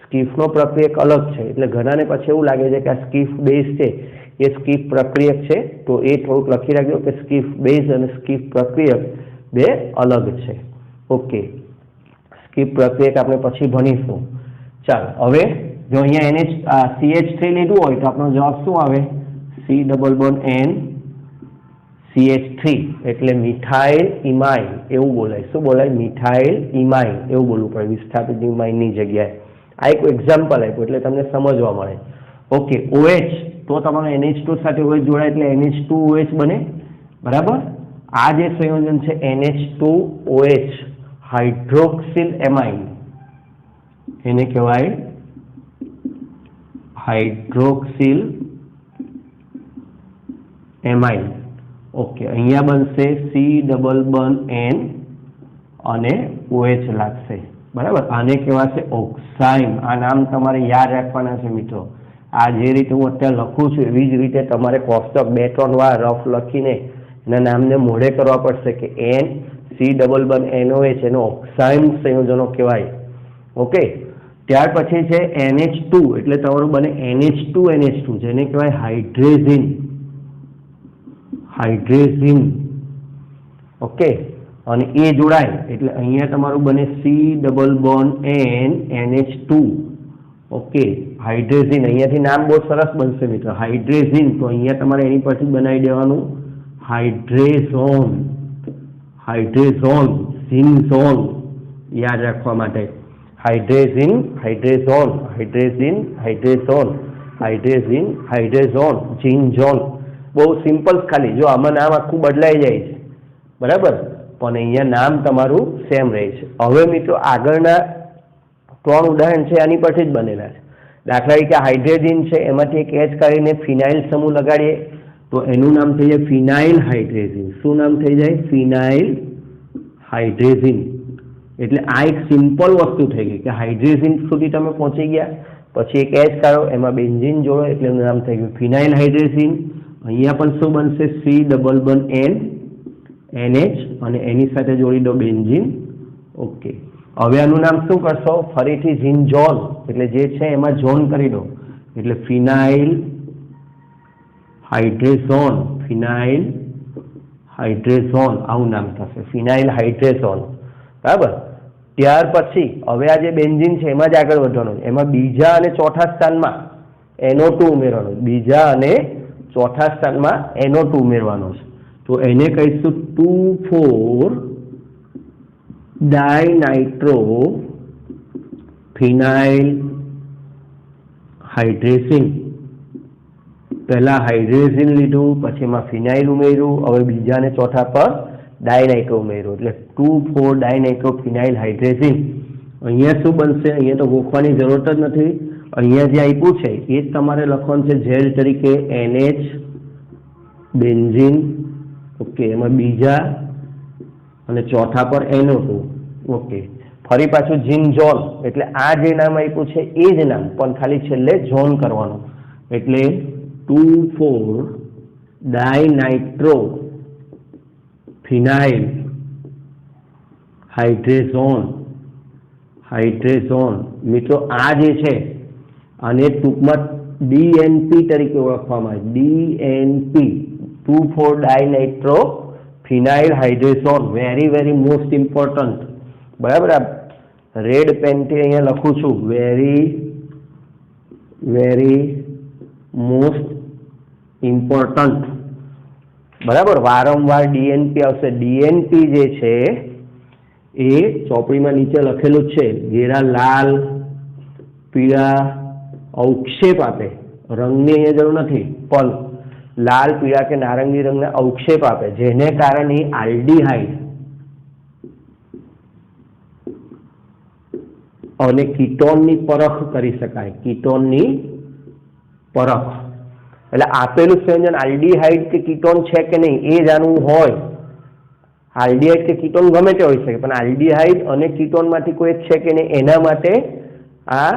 સ્કીફનો પ્રક્રિયક અલગ છે. એટલે ઘણાને પછી એવું લાગે છે કે આ સ્કીફ બેઝ છે એ સ્કીફ પ્રક્રિયક છે, તો એ થોડુંક લખી રાખજો કે સ્કીફ બેઝ અને સ્કીફ પ્રક્રિયક બે અલગ છે. ઓકે, સ્કીફ પ્રક્રિયક આપણે પછી ભણીશું. ચાલો, હવે જો અહીંયા CH3 લીધું હોય તો આપણો જવાબ શું આવે? C double bond N CH3, એટલે મિથાઇલ ઇમાઇન એવું બોલાય. શું બોલાય? મિથાઇલ ઇમાઇન એવું બોલવું પડે વિસ્થાપિત ઇમાઇનની જગ્યાએ. આ એક એક્ઝામ્પલ આપ્યું એટલે તમને સમજવા મળે. ઓકે, OH તો તમારો NH2 સાથે OH જોડાય એટલે NH2OH બને, બરાબર. આ જે સંયોજન છે NH2OH, હાઇડ્રોક્સિલ એમાઇન, એને કહેવાય હાઇડ્રોક્સિલ એમાઇન. ઓકે, અહીંયા બનશે C ડબલ બોન્ડ N અને OH લાગશે, બરાબર. આને કહેવાશે ઓક્સાઇન. આ નામ તમારે યાદ રાખવાના છે મિત્રો. આ જે રીતે હું અત્યારે લખું છું એવી જ રીતે તમારે કોષ્ટક 2-3 વાર રફ લખીને એના નામને મોઢે કરવા પડશે કે N C double bond NOH, એનો ઓક્સાઇન સંયોજનો કહેવાય. ઓકે, ત્યાર પછી છે NH2, એટલે તમારું બને NH2NH2, જેને કહેવાય હાઇડ્રેઝિન. હાઇડ્રેઝિન. ઓકે, અને એ જોડાય એટલે અહીંયા તમારું બને C double bond N NH2. Okay, હાઇડ્રેઝિન. અહીંયાથી નામ બહુ સરસ બનશે મિત્રો, હાઇડ્રેઝિન. તો અહીંયા તમારે એની પરથી બનાવી દેવાનું હાઇડ્રેઝોન. હાઇડ્રેઝોન, ઝીનઝોન યાદ રાખવા માટે. હાઇડ્રેઝિન, હાઇડ્રેઝોન, હાઇડ્રેઝિન, હાઇડ્રેઝોન, હાઇડ્રેઝિન, હાઇડ્રેઝોન, ઝીનઝોન. બહુ સિમ્પલ. ખાલી જો આમાં નામ આખું બદલાઈ જાય છે, બરાબર, પણ અહીંયા નામ તમારું સેમ રહે છે. હવે મિત્રો આગળના 3 ઉદાહરણ છે આની પરથી જ બનેલા છે. દાખલા તરીકે હાઇડ્રેઝિન છે, એમાંથી એક H કાઢીને ફિનાઇલ સમૂહ લગાડીએ તો એનું નામ થઈ જાય ફિનાઇલ હાઇડ્રેઝિન. શું નામ થઈ જાય? ફિનાઇલ હાઇડ્રેઝિન. એટલે આ એક સિમ્પલ વસ્તુ થઈ ગઈ કે હાઇડ્રેઝિન સુધી તમે પહોંચી ગયા, પછી એક એચ કાઢો, એમાં બેન્ઝીન જોડો એટલે એનું નામ થઈ ગયું ફિનાઇલ હાઇડ્રેઝિન. અહીંયા પણ શું બનશે? C++N અને એની સાથે જોડી દો બેન્ઝીન. ઓકે, હવે આનું નામ શું કરશો? ફરીથી ઝીનઝોલ એટલે જે છે એમાં ઝોન કરી દો એટલે ફિનાઇલ હાઇડ્રેઝોન. ફિનાઇલ હાઇડ્રેઝોન આવું નામ થશે, ફિનાઇલ હાઇડ્રેઝોન. બરાબર. ત્યાર પછી હવે આ જે બેન્ઝીન છે એમાં જ આગળ વધવાનું, એમાં બીજા અને ચોથા સ્થાનમાં NO2 ઉમેરવાનો, બીજા અને ચોથા સ્થાનમાં NO2 ઉમેરવાનો છે. તો એને કહીશું 2,4-ડાયનાઇટ્રો ફિનાઇલ હાઇડ્રેઝિન. પહેલા હાઇડ્રેઝિન લીધું, પછી એમાં ફિનાઇલ ઉમેર્યું, હવે બીજા અને ચોથા પર ડાયનાઇટ્રો ઉમેર્યું એટલે 2,4-ડાયનાઇટ્રો ફિનાઇલ હાઇડ્રેઝિન. અહીંયા શું બનશે? અહીંયા તો ગોખવાની જરૂરત જ નથી, અહીંયા જે આપ્યું છે એ જ તમારે લખવાનું છે ઝેડ તરીકે NH બેન્ઝીન. ઓકે, એમાં બીજા અને ચોથા પર NO2. ઓકે, ફરી પાછું ઝીનઝોલ એટલે આ જે નામ આપ્યું છે એ જ નામ પણ ખાલી છેલ્લે ઝોન કરવાનું એટલે 2,4-ડાયનાઇટ્રો ફિનાઇલ હાઇડ્રેઝોન. મિત્રો આ જે છે આને ટૂંકમાં DNP તરીકે ઓળખવામાં આવે. DNP 2,4-ડાયનાઇટ્રો phenyl hydrazone. Very very most important. બરાબર. આ રેડ પેનથી અહીંયા લખું છું, વેરી વેરી મોસ્ટ ઇમ્પોર્ટન્ટ. બરાબર. વારંવાર DNP આવશે. DNP જે છે એ ચોપડીમાં નીચે લખેલું જ છે. ઘેરા લાલ પીળા અવક્ષેપ આપે, રંગની અહીંયા જરૂર નથી, પણ લાલ પીળા કે નારંગી રંગના અવક્ષેપ આપે, જેને કારણે આલ્ડીહાઇડ અને કીટોનની પરખ કરી શકાય. કીટોનની પરખ એટલે આપેલું સંયોજન આલ્ડીહાઇડ કે કીટોન છે કે નહીં એ જાણવું હોય. આલ્ડીહાઇડ કે કીટોન ગમે તે હોઈ શકે, પણ આલ્ડીહાઇડ અને કીટોનમાંથી કોઈ એક છે કે નહીં એના માટે આ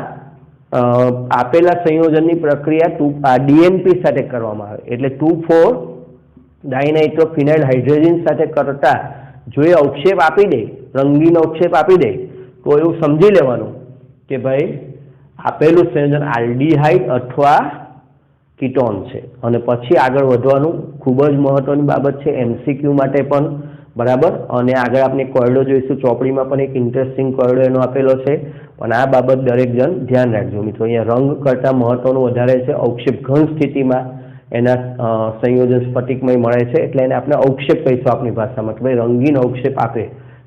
આપેલા સંયોજનની પ્રક્રિયા DNP સાથે કરવામાં આવે. એટલે 2,4-ડાયનાઇટ્રો ફિનાઇલ હાઇડ્રેઝિન સાથે કરતા જો એ અવક્ષેપ આપી દે, રંગીન અવક્ષેપ આપી દે, તો એવું સમજી લેવાનું કે ભાઈ આપેલું સંયોજન આલ્ડીહાઇડ અથવા કીટોન છે. અને પછી આગળ વધવાનું ખૂબ જ મહત્વની બાબત છે MCQ માટે પણ. બરાબર. અને આગળ આપણે કોયડો જોઈશું, ચોપડીમાં પણ એક ઇન્ટરેસ્ટિંગ કોયડો એનો આપેલો છે, પણ આ બાબત દરેક જણ ધ્યાન રાખજો મિત્રો. અહીંયા રંગ કરતાં મહત્વનું વધારે છે અવક્ષેપ. ઘન સ્થિતિમાં એના સંયોજન સ્ફટિકમય મળે છે એટલે એને આપણે અવક્ષેપ કહીશું આપણી ભાષામાં, કે ભાઈ રંગીન અવક્ષેપ આપે,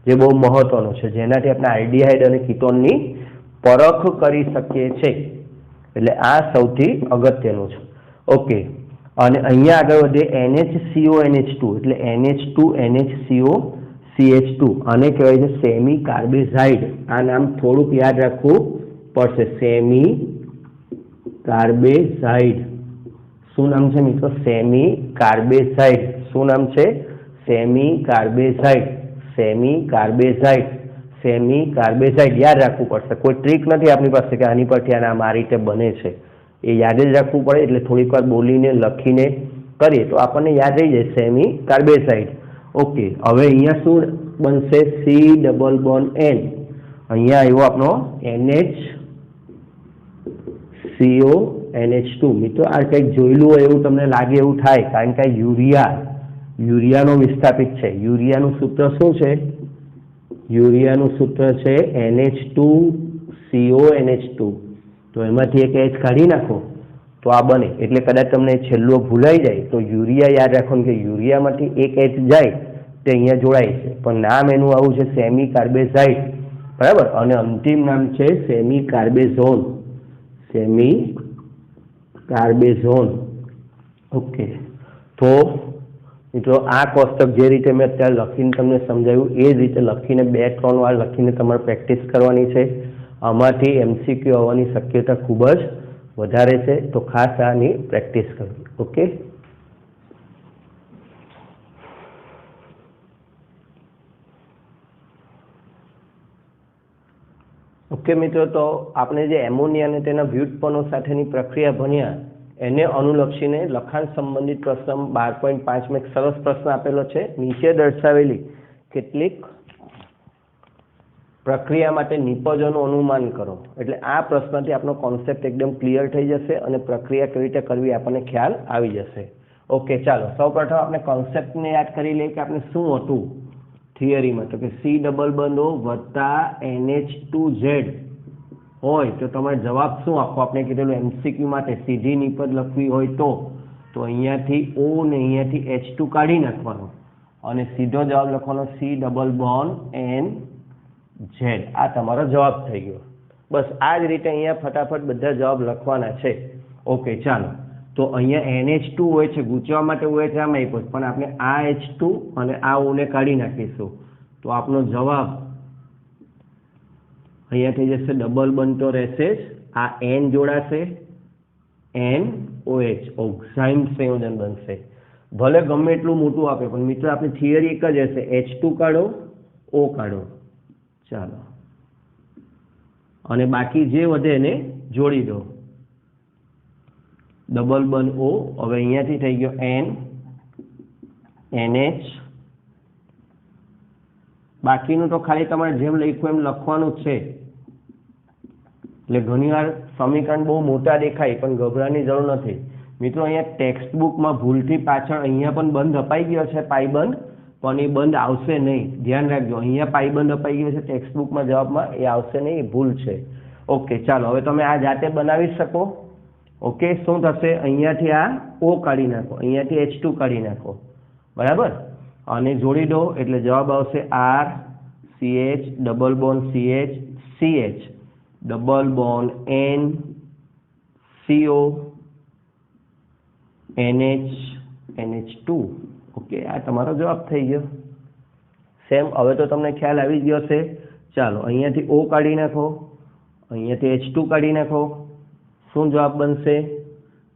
જે બહુ મહત્વનું છે, જેનાથી આપણે આલ્ડીહાઇડ અને કીટોનની પરખ કરી શકીએ છીએ. એટલે આ સૌથી અગત્યનું છે. ઓકે, અને અહીંયા આગળ વધે NHCONH2 એટલે NH2NHCOCH2. આને કહેવાય છે સેમી કાર્બેઝાઇડ. આ નામ થોડુંક યાદ રાખવું પડશે. સેમી કાર્બેઝાઇડ. શું નામ છે મિત્રો? સેમી કાર્બેઝાઇડ. શું નામ છે? સેમી કાર્બેઝાઇડ. સેમી કાર્બેઝાઇડ. સેમી કાર્બેઝાઇડ યાદ રાખવું પડશે. કોઈ ટ્રીક નથી આપણી પાસે કે આની પરથી આ નામ આ રીતે બને છે, એ યાદ જ રાખવું પડે. એટલે થોડીક વાર બોલીને લખીને કરીએ તો આપણને યાદ રહી જાય સેમી કાર્બેઝાઇડ. ઓકે, હવે અહીંયા શું બનશે? C double bond N. અહીંયા આવ્યો આપણો NHCONH2. મિત્રો આ કંઈક જોયેલું હોય એવું તમને લાગે એવું થાય, કારણ કે યુરિયાનો વિસ્થાપિત છે. યુરિયાનું સૂત્ર શું છે? યુરિયાનું સૂત્ર છે NH2CONH2. તો એમાંથી એક H કાઢી નાખો તો આ બને. એટલે કદાચ તમને છેલ્લો ભૂલાઈ જાય તો યુરિયા યાદ રાખવાનું કે યુરિયામાંથી એક H જાય તે અહીંયા જોડાય છે, પણ નામ એનું આવું છે સેમી કાર્બેઝાઇડ. બરાબર. અને અંતિમ નામ છે સેમી કાર્બેઝોન. સેમી કાર્બેઝોન. ઓકે, તો મિત્રો આ કોષ્ટક જે રીતે મેં અત્યારે લખીને તમને સમજાવ્યું એ જ રીતે લખીને 2-3 વાર લખીને તમારે પ્રેક્ટિસ કરવાની છે. આમાંથી MCQ આવવાની શક્યતા ખૂબ જ વધારે છે, તો ખાસ આની પ્રેક્ટિસ કરવી. ઓકે. ઓકે મિત્રો, તો આપણે જે એમોનિયા અને તેના વ્યુત્પન્નો સાથેની પ્રક્રિયા ભણ્યા એને અનુલક્ષીને લખાણ સંબંધિત પ્રશ્ન 12.5 માં એક સરસ પ્રશ્ન આપેલો છે. નીચે દર્શાવેલી કેટલીક પ્રક્રિયા માટે નિપજોનું અનુમાન કરો. એટલે આ પ્રશ્નથી આપણો કોન્સેપ્ટ એકદમ ક્લિયર થઈ જશે અને પ્રક્રિયા કેવી રીતે કરવી આપણને ખ્યાલ આવી જશે. ઓકે, ચાલો સૌપ્રથમ આપણે કોન્સેપ્ટને યાદ કરી લઈએ કે આપણે શું હતું થિયરીમાં. તો કે C ડબલ બોન્ડ O વત્તા NH2Z હોય તો તમારે જવાબ શું આપવો? આપણે કીધેલું MCQ માટે સીધી નિપજ લખવી હોય તો અહીંયાથી O ને અહીંયાથી H2 કાઢી નાખવાનો અને સીધો જવાબ લખવાનો C ડબલ બોન્ડ NZ. આ તમારો જવાબ થઈ ગયો. બસ આ જ રીતે અહીંયા ફટાફટ બધા જવાબ લખવાના છે. ઓકે, ચાલો. તો અહીંયા NH2 હોય છે, ગૂંચવા માટે હોય છે આમાં આપ્યો, પણ આપણે આ H2 અને આ O ને કાઢી નાખીશું તો આપણો જવાબ અહીંયા થઈ જશે ડબલ બનતો રહેશે. આ N જોડાશે, NOH ઓક્સાઇડ સંયોજન બનશે. ભલે ગમે એટલું મોટું આપે પણ મિત્રો આપણી થિયરી એક જ હશે, H2 કાઢો, O કાઢો. ચાલો, અને બાકી જે વધે એને જોડી દો. ડબલ બોન્ડ O હવે અહીંયાથી થઈ ગયો N, NH. બાકીનું તો ખાલી તમારે જેમ લખ્યું એમ લખવાનું જ છે. એટલે ઘણીવાર સમીકરણ બહુ મોટા દેખાય પણ ગભરાની જરૂર નથી મિત્રો. અહીંયા ટેક્સ્ટ બુકમાં ભૂલથી પાછળ અહીંયા પણ બંધ અપાઈ ગયો છે, પાઈબંધ, પણ એ બંધ આવશે નહીં. ધ્યાન રાખજો, અહીંયા પાઈબંધ અપાઈ ગયો છે ટેક્સ્ટ બુકમાં જવાબમાં, એ આવશે નહીં, એ ભૂલ છે. ઓકે, ચાલો હવે તમે આ જાતે બનાવી શકો. ઓકે, શું થશે? અહીંયાથી આ O કાઢી નાખો, અહીંયાથી H2 કાઢી નાખો, બરાબર, અને જોડી દો એટલે જવાબ આવશે RCH double bond CH CH double bond N CO NH NH2. Okay, આ તમારો જવાબ થઈ ગયો. સેમ હવે તો તમને ખ્યાલ આવી ગયો છે. ચાલો અહીંયાથી O કાઢી નાખો, અહીંયાથી H2 કાઢી નાખો. શું જવાબ બનશે?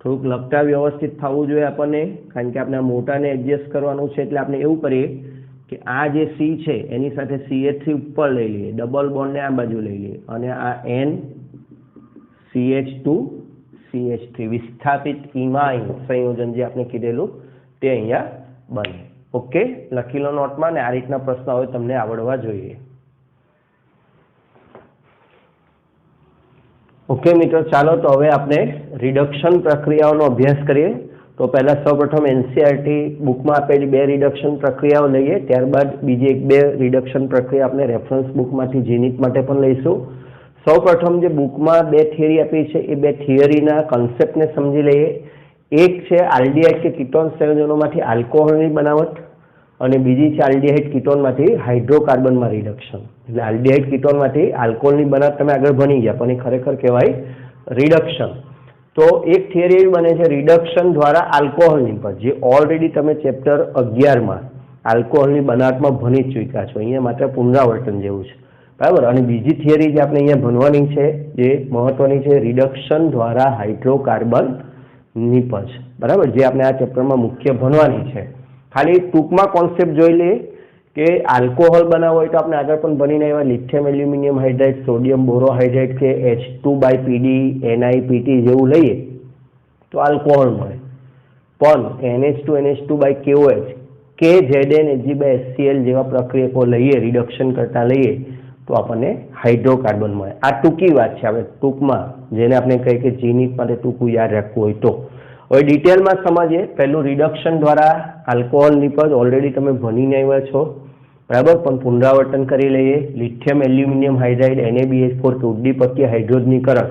થોડુંક લખતા વ્યવસ્થિત થવું જોઈએ આપણને, કારણ કે આપણે આ મોટાને એડજસ્ટ કરવાનું છે. એટલે આપણે એવું કરીએ કે આ જે C છે એની સાથે CH3 ઉપર લઈ લઈએ, ડબલ બોન્ડને આ બાજુ લઈ લઈએ, અને આ N CH2 CH3 વિસ્થાપિત ઇમાઇન સંયોજન જે આપણે કીધેલું તે અહીંયા બને. ઓકે, લખી લો નોટમાં, ને આ રીતના પ્રશ્ન હવે તમને આવડવા જોઈએ. ઓકે મિત્રો, ચાલો તો હવે આપણે રિડક્શન પ્રક્રિયાઓનો અભ્યાસ કરીએ. તો પહેલાં સૌપ્રથમ NCERT બુકમાં આપેલી 2 રિડક્શન પ્રક્રિયાઓ લઈએ, ત્યારબાદ બીજી 1-2 રિડક્શન પ્રક્રિયા આપણે રેફરન્સ બુકમાંથી જીનિટ માટે પણ લઈશું. સૌપ્રથમ જે બુકમાં 2 થિયરી આપી છે એ 2 થિયરીના કન્સેપ્ટને સમજી લઈએ. એક છે આલ્ડીહાઇડ કે કીટોન સંયોજનોમાંથી આલ્કોહોલની બનાવટ, અને બીજી છે આલ્ડીહાઇડ કીટોનમાંથી હાઇડ્રોકાર્બનમાં રિડક્શન. એટલે આલ્ડીહાઇડ કીટોનમાંથી આલ્કોહોલની બનાવટ તમે આગળ ભણી ગયા, પણ એ ખરેખર કહેવાય રિડક્શન. તો એક થિયરી એવી બને છે રિડક્શન દ્વારા આલ્કોહોલની પર, જે ઓલરેડી તમે ચેપ્ટર 11માં આલ્કોહોલની બનાવટમાં ભણી ચૂક્યા છો. અહીંયા માત્ર પુનરાવર્તન જેવું છે, બરાબર. અને બીજી થિયરી જે આપણે અહીંયા ભણવાની છે જે મહત્વની છે, રિડક્શન દ્વારા હાઇડ્રોકાર્બન નિપજ, બરાબર, જે આપણે આ ચેપ્ટરમાં મુખ્ય ભણવાની છે. ખાલી ટૂંકમાં કોન્સેપ્ટ જોઈ લઈએ કે આલ્કોહોલ બનાવવો હોય તો આપણે આગળ પણ ભણીને આવ્યા, લિથિયમ એલ્યુમિનિયમ હાઇડ્રાઇડ, સોડિયમ બોરોહાઇડ્રાઇડ કે H2/PD NiPT જેવું લઈએ તો આલ્કોહોલ મળે. પણ NH2 NH2/KOH કે ZnHgHCl જેવા પ્રક્રિયકો લઈએ, રિડક્શન કરતા લઈએ તો આપણને હાઇડ્રોકાર્બન મળે. આ ટૂંકી વાત છે, આપણે ટૂંકમાં જેને આપણે કહીએ કે જીનિટ માટે ટૂંકું યાદ રાખવું હોય તો. હવે ડિટેલમાં સમજીએ. પહેલું રિડક્શન દ્વારા આલ્કોહોલ નિપજ ઓલરેડી તમે ભણીને આવ્યા છો, બરાબર, પણ પુનરાવર્તન કરી લઈએ. લિથિયમ એલ્યુમિનિયમ હાઇડ્રાઇડ NaBH4 કે ઉદ્દીપકીય હાઇડ્રોજનીકરણ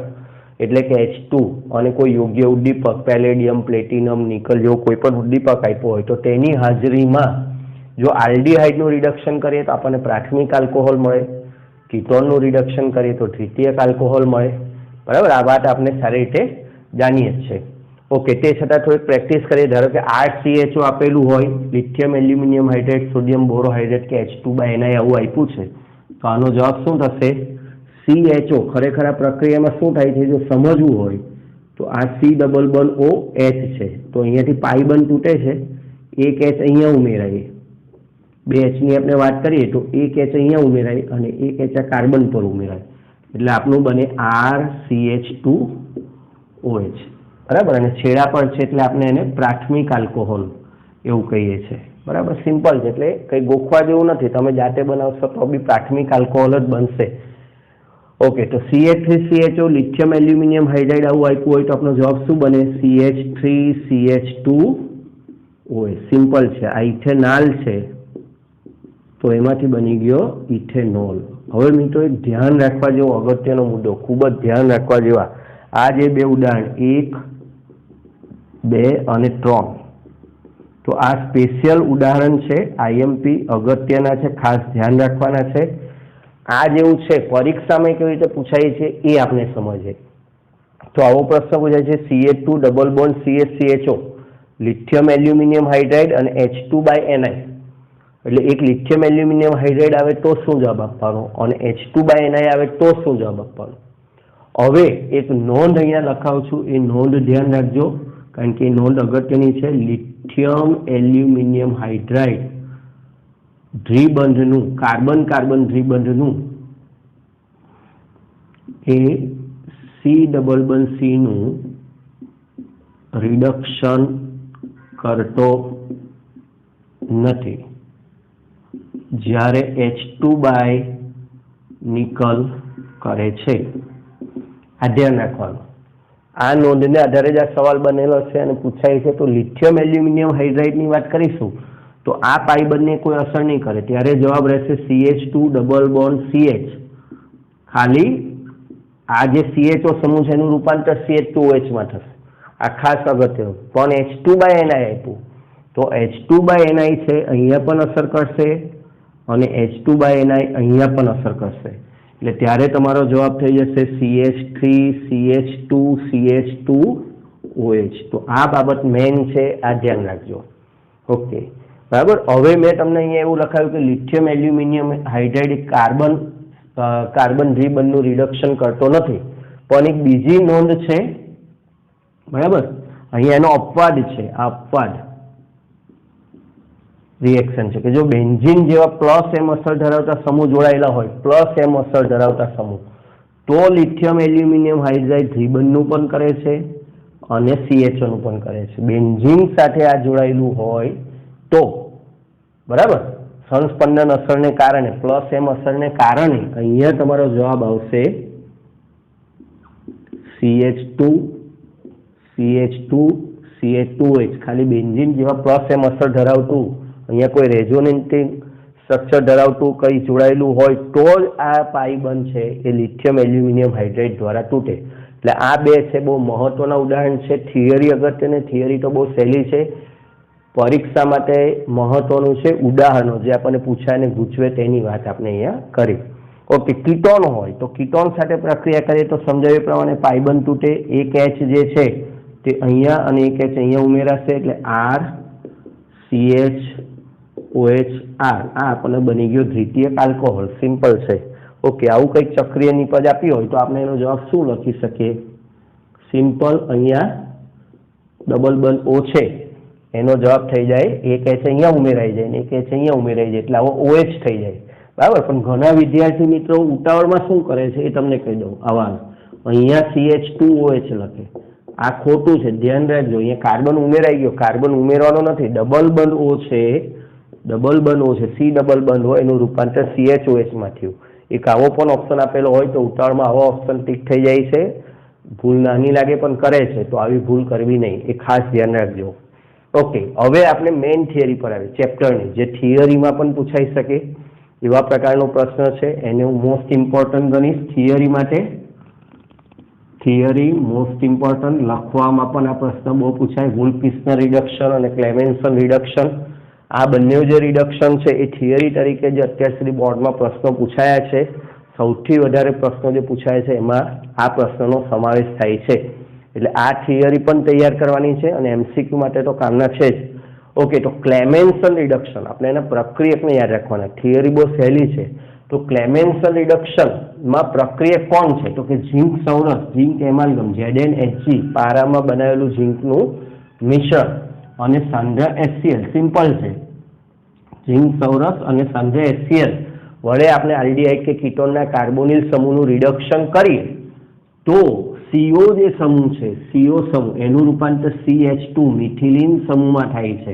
એટલે કે H2 અને કોઈ યોગ્ય ઉદ્દીપક પેલેડિયમ, પ્લેટિનમ, નિકલ જેવો કોઈ પણ ઉદ્દીપક આપ્યો હોય તો તેની હાજરીમાં જો આલ્ડીહાઇડનું રિડક્શન કરીએ તો આપણને પ્રાથમિક આલ્કોહોલ મળે, કીટોનનું રિડક્શન કરીએ તો દ્વિતીયક આલ્કોહોલ મળે, બરાબર. આ વાત આપણે સારી રીતે જાણીએ જ છે. ઓકે, તે છતાં થોડીક પ્રેક્ટિસ કરીએ. ધારો કે RCHO આપેલું હોય, લિથિયમ એલ્યુમિનિયમ હાઇડ્રેટ, સોડિયમ બોરોહાઇડ્રેટ કે H2/Ni આવું આપ્યું છે, તો આનો જવાબ શું થશે? CHO. ખરેખર આ પ્રક્રિયામાં શું થાય છે જો સમજવું હોય તો આ C ડબલ બોન્ડ OH છે, તો અહીંયાથી પાઈ બંધ તૂટે છે, એક H અહીંયા ઉમેરાય, 2 H ની આપણે વાત કરીએ તો એક H અહીંયા ઉમેરાય અને એક H આ કાર્બન પર ઉમેરાય. એટલે આપણું બને RCH2OH, બરાબર. અને છેડા પર છે એટલે આપણે એને પ્રાથમિક આલ્કોહોલ એવું કહીએ છીએ, બરાબર. સિમ્પલ છે, એટલે કંઈ ગોખવા જેવું નથી. તમે જાતે બનાવશો તો બી પ્રાથમિક આલ્કોહોલ જ બનશે. ઓકે, તો CH3CHO લિથિયમ એલ્યુમિનિયમ હાઇડ્રાઇડ આવું આપ્યું હોય તો આપણો જવાબ શું બને? CH3CH2OH. સિમ્પલ છે. આ ઇથેનોલ છે તો એમાંથી બની ગયો ઇથેનોલ. હવે મિત્રો એક ધ્યાન રાખવા જેવો અગત્યનો મુદ્દો, ખૂબ જ ધ્યાન રાખવા જેવા, આ જે બે ઉદાહરણ 1, 2 અને 3, તો આ સ્પેશિયલ ઉદાહરણ છે, IMP અગત્યના છે, ખાસ ધ્યાન રાખવાના છે. આ જેવું છે પરીક્ષામાં કેવી રીતે પૂછાય છે એ આપણે સમજીએ. તો આવો પ્રશ્ન પૂછાય છે CH2 double bond CH2CHO lithium aluminium hydride અને H2/Ni. એટલે એક લિથિયમ એલ્યુમિનિયમ હાઇડ્રાઇડ આવે તો શું જવાબ આપવાનો અને H2/Ni આવે તો શું જવાબ આપવાનો. હવે એક નોંધ અહીંયા લખાવું છું, એ નોંધ ધ્યાન રાખજો કારણ કે એ નોંધ અગત્યની છે. લિથિયમ એલ્યુમિનિયમ હાઇડ્રાઇડ દ્વિબંધનું કાર્બન કાર્બન દ્વિબંધનું એ C નું રિડક્શન કરતો નથી જ્યારે H2/નિકલ કરે છે. આ ધ્યાન રાખવાનું. આ નોંધને આધારે જ આ સવાલ બનેલો છે અને પૂછાય છે. તો લિથિયમ એલ્યુમિનિયમ હાઇડ્રાઇડની વાત કરીશું તો આ પાઇબંધને કોઈ અસર નહીં કરે, ત્યારે જવાબ રહેશે CH2 ડબલ બોન્ડ CH. ખાલી આ જે CHO સમૂહ છે એનું રૂપાંતર CH2OH માં થશે. આ ખાસ અગત્યનું. પણ H2/Ni આપ્યું તો H2/Ni છે અહીંયા પણ અસર કરશે અને H2/Ni અહીંયા પણ અસર કરશે. એટલે ત્યારે તમારો જવાબ થઈ જશે CH3CH2CH2OH. તો આ બાબત મેઇન છે, આ ધ્યાન રાખજો. ઓકે, બરાબર. હવે મેં તમને અહીંયા એવું લખાયું કે લિથિયમ એલ્યુમિનિયમ હાઇડ્રાઇડ કાર્બન દ્વિબંધનું રિડક્શન કરતો નથી. પણ એક બીજી નોંધ છે, બરાબર. અહીંયા એનો અપવાદ છે. આ અપવાદ રિએક્શન છે કે જો બેન્ઝીન જેવા +M અસર ધરાવતા સમૂહ જોડાયેલા હોય, +M અસર ધરાવતા સમૂહ, તો લિથિયમ એલ્યુમિનિયમ હાઇડ્રાઇડ દ્વિબંધનું પણ કરે છે અને CHO નું પણ કરે છે. બેન્ઝીન સાથે આ જોડાયેલું હોય તો, બરાબર, સંસ્પંદન અસરને કારણે, +M અસરને કારણે અહીંયા તમારો જવાબ આવશે CH2CH2CH2OH. ખાલી બેન્ઝીન જેવા +M અસર ધરાવતું, અહીંયા કોઈ રેઝોનેટિંગ સ્ટ્રક્ચર ધરાવતું કંઈ જોડાયેલું હોય તો જ આ પાઇબંધ છે એ લિથિયમ એલ્યુમિનિયમ હાઇડ્રાઇડ દ્વારા તૂટે. એટલે આ બે છે બહુ મહત્વના ઉદાહરણ છે. થિયરી અગત્યની, થિયરી તો બહુ સહેલી છે, પરીક્ષા માટે મહત્વનું છે ઉદાહરણો જે આપણને પૂછાય ને ગૂંચવે તેની વાત આપણે અહીંયા કરી. ઓકે, કીટોન હોય તો કીટોન સાથે પ્રક્રિયા કરીએ તો સમજાવ્યા પ્રમાણે પાઇબંધ તૂટે. એક H જે છે તે અહીંયા અને એક H અહીંયા ઉમેરાશે એટલે RCHOH. આ આપણને બની ગયો દ્વિતીયક આલ્કોહોલ. સિમ્પલ છે. ઓકે, આવું કંઈક ચક્રીય નિપજ આપી હોય તો આપણે એનો જવાબ શું લખી શકીએ? સિમ્પલ, અહીંયા ડબલ બંધ O છે એનો જવાબ થઈ જાય એક H અહીંયા ઉમેરાઈ જાય ને એક H અહીંયા ઉમેરાઈ જાય એટલે આવો OH થઈ જાય, બરાબર. પણ ઘણા વિદ્યાર્થી મિત્રો ઉતાવળમાં શું કરે છે એ તમને કહી દઉં. આવા અહીંયા CH2OH લખે, આ ખોટું છે, ધ્યાન રાખજો. અહીંયા કાર્બન ઉમેરાઈ ગયો, કાર્બન ઉમેરવાનો નથી. ડબલ બંધ O છે, ડબલ બંધ O છે, C ડબલ બંધ હોય એનું રૂપાંતર CHOH માં થયું. એક આવો પણ ઓપ્શન આપેલો હોય તો ઉતાવળમાં આવો ઓપ્શન ટીક થઈ જાય છે. ભૂલ નાની લાગે પણ કરે છે તો આવી ભૂલ કરવી નહીં, એ ખાસ ધ્યાન રાખજો. ઓકે, હવે આપણે મેઇન થિયરી પર આવી, ચેપ્ટરની, જે થિયરીમાં પણ પૂછાઈ શકે એવા પ્રકારનો પ્રશ્ન છે. એને હું મોસ્ટ ઇમ્પોર્ટન્ટ ગણીશ થિયરી માટે. Theory most important. લખવામાં પણ આ પ્રશ્ન બહુ પૂછાય. વુલ્ફિસન રિડક્શન અને ક્લેમેન્સન રિડક્શન, આ બંને જે રિડક્શન છે એ થિયરી તરીકે જે અત્યાર સુધી બોર્ડમાં પ્રશ્નો પૂછાયા છે, સૌથી વધારે પ્રશ્નો જે પૂછાય છે એમાં આ પ્રશ્નનો સમાવેશ થાય છે. એટલે આ થિયરી પણ તૈયાર કરવાની છે અને MCQ માટે તો કામના છે જ. ઓકે, તો ક્લેમેન્સન રિડક્શન, આપણે એના પ્રક્રિયકને યાદ રાખવાના. થિયરી બહુ સહેલી છે. તો ક્લેમેન્સન રિડક્શનમાં પ્રક્રિયક કોણ છે? તો કે ઝીંક સૌરસ, ઝીંક એમાલ્ગમ, ZnHg, પારામાં બનાવેલું ઝીંકનું મિશ્રણ અને સાંદ્ર HCl. સિમ્પલ છે, ઝીંક સૌરસ અને સાંદ્ર HCl વડે આપણે આલ્ડીહાઇડ કે કીટોનના કાર્બોનિલ સમૂહનું રિડક્શન કરીએ તો CO જે સમૂહ છે, CO સમૂહ એનું રૂપાંતર CH2 મિથિલિન સમૂહમાં થાય છે.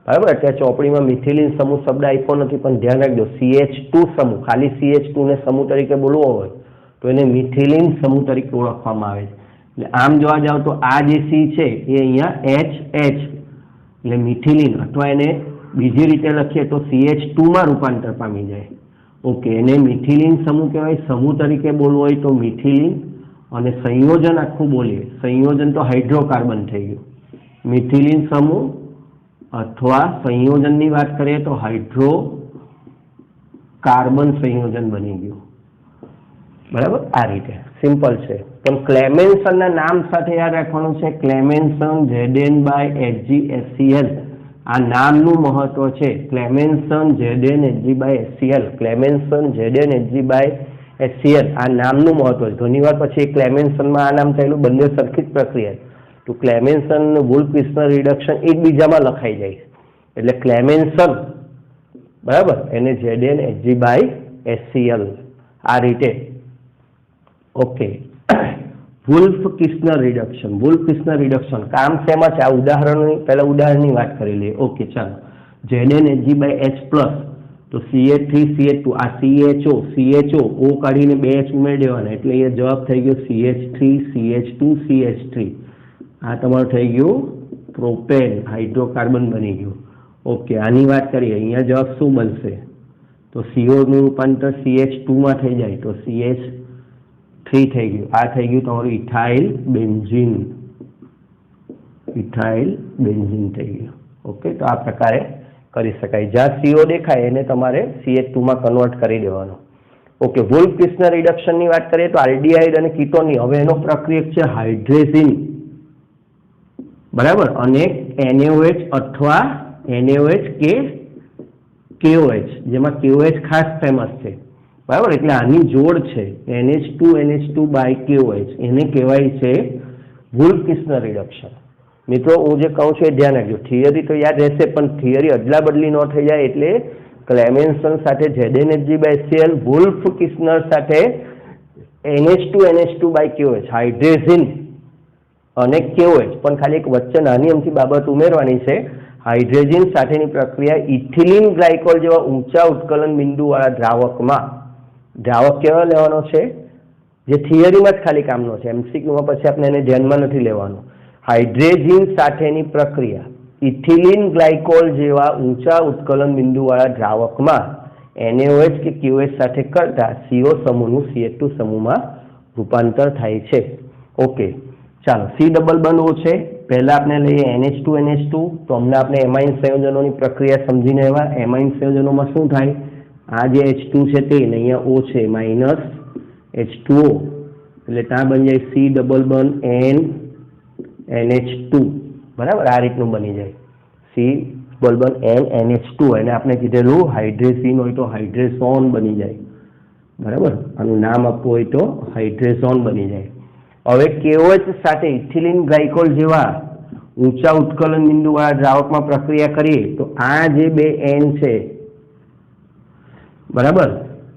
બરાબર, અત્યારે ચોપડીમાં મિથિલિન સમૂહ શબ્દ આપ્યો નથી, પણ ધ્યાન રાખજો CH2 સમૂહ, ખાલી CH2 ને સમૂહ તરીકે બોલવો હોય તો એને મિથિલિન સમૂહ તરીકે ઓળખવામાં આવે છે. એટલે આમ જોવા જાવ તો આ જે C છે એ અહીંયા HH એટલે મિથિલિન, અથવા એને બીજી રીતે લખીએ તો CH2 માં રૂપાંતર પામી જાય. ઓકે, એને મિથિલિન સમૂહ કહેવાય. સમૂહ તરીકે બોલવું હોય તો મિથિલિન, અને સંયોજન આખું બોલીએ, સંયોજન તો હાઇડ્રોકાર્બન થઈ ગયું. મિથિલિન સમૂહ અથવા સંયોજનની વાત કરીએ તો હાઇડ્રોકાર્બન સંયોજન બની ગયું. બરાબર, આ રીતે સિમ્પલ છે. પણ ક્લેમેન્સનના નામ સાથે યાદ રાખવાનું છે, ક્લેમેન્સન ZnHgHCl, આ નામનું મહત્વ છે. ક્લેમેન્સન ZnHgHCl, ક્લેમેન્સન ZnHgHCl, આ નામનું મહત્વ છે. ઘણીવાર પછી ક્લેમેન્સનમાં આ નામ થયેલું બંને સરખી જ પ્રક્રિયા, તો ક્લેમેન્સન વુલ્ફ-કિર્ચનર રિડક્શન એકબીજામાં લખાઈ જાય છે. એટલે ક્લેમેન્સન, બરાબર, એને ZnHgHCl આ રીતે. Okay, Wolff Kishner reduction. Wolff Kishner reduction કામ શેમાં છે? આ ઉદાહરણની પહેલા ઉદાહરણની વાત કરી લઈએ. ઓકે, ચાલો. ZnHgH પ્લસ તો CH3CH2, આ CHO O કાઢીને 2H ઉમેરી દેવાના, એટલે એ જવાબ થઈ ગયો CH3CH2CH3. આ તમારું થઈ ગયું પ્રોપેન, હાઇડ્રોકાર્બન બની ગયું. ઓકે, આની વાત કરીએ, અહીંયા જવાબ શું બનશે? તો CO નું રૂપાંતર CH2 માં થઈ જાય તો CH3 થઈ ગયું. આ થઈ ગયું તમારું ઇથાઇલ બેન્ઝીન, ઇથાઇલ બેન્ઝીન થઈ ગયું. ઓકે, તો આ પ્રકારે કરી શકાય. જ્યાં CO દેખાય એને તમારે CH2 માં કન્વર્ટ કરી દેવાનો. ઓકે, વુલ્ફ-કિર્ચનર રિડક્શનની વાત કરીએ તો આલ્ડીહાઇડ અને કીટોનની, હવે એનો પ્રક્રિયક છે હાઇડ્રેઝિન. બરાબર, અને NaOH અથવા NaOH કે KOH, જેમાં KOH ખાસ ફેમસ છે. બરાબર, એટલે આની જોડ છે NH2 બાય KOH, એને કહેવાય છે વુલ્ફ-કિર્ચનર રિડક્શન. મિત્રો, હું જે કહું છું એ ધ્યાન રાખજો. થિયરી તો યાદ રહેશે, પણ થિયરી અદલા બદલી ન થઈ જાય. એટલે ક્લેમેન્સન સાથે ZnHgHCl, વુલ્ફ-કિર્ચનર સાથે NH2 બાય KOH, હાઇડ્રેઝિન અને KOH. પણ ખાલી એક વચ્ચે નાની અમથી બાબત ઉમેરવાની છે. હાઇડ્રેઝિન સાથેની પ્રક્રિયા ઇથિલિન ગ્લાયકોલ જેવા ઊંચા ઉત્કલન બિંદુવાળા દ્રાવકમાં, દ્રાવક કેવા લેવાનો છે જે થિયરીમાં જ ખાલી કામનો છે, MCQમાં પછી આપણે એને ધ્યાનમાં નથી લેવાનું. હાઇડ્રેઝિન સાથેની પ્રક્રિયા ઇથિલિન ગ્લાયકોલ જેવા ઊંચા ઉત્કલન બિંદુવાળા દ્રાવકમાં NaOH કે KOH સાથે કરતા CO સમૂહનું CH2 સમૂહમાં રૂપાંતર થાય છે. ઓકે, ચાલો. C ડબલ બનવો છે, પહેલા આપણે લઈએ NH2 તો અમને આપણે એમાઇન સંયોજનોની પ્રક્રિયા સમજીને એવા. એમાઇન સંયોજનોમાં શું થાય? આ જે H2 છે તે અહીંયા O છે, માઇનસ H2O, એટલે ત્યાં બની જાય C ડબલ બન NH2. બરાબર, આ રીતનું બની જાય C ડબલ બન NH2. એને આપણે કીધેલું હાઇડ્રેઝિન હોય તો હાઇડ્રેઝોન બની જાય. બરાબર, આનું નામ આપવું હોય તો હાઇડ્રેઝોન બની જાય. હવે KOH સાથે ઇથિલિન ગ્લાયકોલ જેવા ઊંચા ઉત્કલન બિંદુવાળા દ્રાવકમાં પ્રક્રિયા કરીએ તો આ જે બે N છે, બરાબર,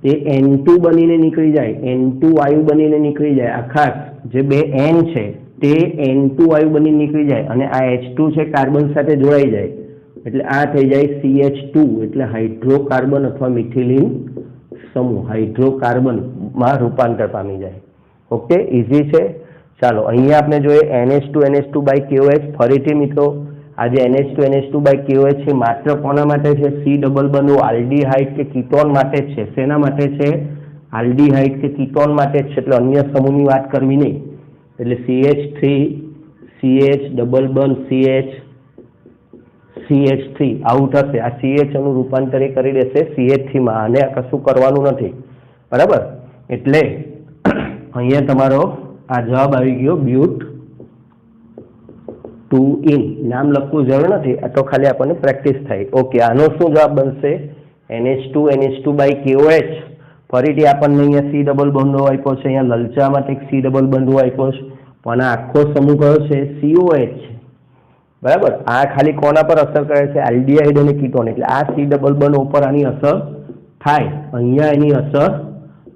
એ N2 બનીને નીકળી જાય, N2 વાયુ બનીને નીકળી જાય. આખા જે બે N છે તે N2 વાયુ બનીને નીકળી જાય, અને આ H2 છે કાર્બન સાથે જોડાઈ જાય, એટલે આ થઈ જાય CH2, એટલે હાઇડ્રોકાર્બન અથવા મિથિલિન સમૂહ હાઇડ્રોકાર્બનમાં રૂપાંતર પામી જાય. ઓકે, ઇઝી છે. ચાલો, અહીંયા આપણે જોઈએ NH2 બાય KOH. ફરીથી મિત્રો, આ જે NH2 બાય KOH છે માત્ર કોના માટે છે? C ડબલ બંધ આલ્ડીહાઇડ કે કીટોન માટે છે. શેના માટે છે? આલ્ડીહાઇડ કે કીટોન માટે છે, એટલે અન્ય સમૂહની વાત કરવી નહીં. એટલે CH3 CH ડબલ બંધ CH3 આવું થશે. આ CH નું રૂપાંતર કરી દેશે CH3 માં, અને કશું કરવાનું નથી. બરાબર, એટલે અહીંયા તમારો આ જવાબ આવી ગયો બ્યુટ 2 નામ લખવું જરૂર નથી, આ તો ખાલી આપણને પ્રેક્ટિસ થાય. ઓકે, આનો શું જવાબ બનશે? NH2 by KOH. ફરીથી આપણને અહીંયા C ડબલ બંધો આપ્યો છે, અહીંયા લલચામાં એક C ડબલ બંધો આપ્યો છે, પણ આ આખો સમૂહ કયો છે? COH છે. બરાબર, આ ખાલી કોના પર અસર કરે છે? આલ્ડીહાઇડ અને કીટોન. એટલે આ C ડબલ બંધ ઉપર આની અસર થાય, અહીંયા એની અસર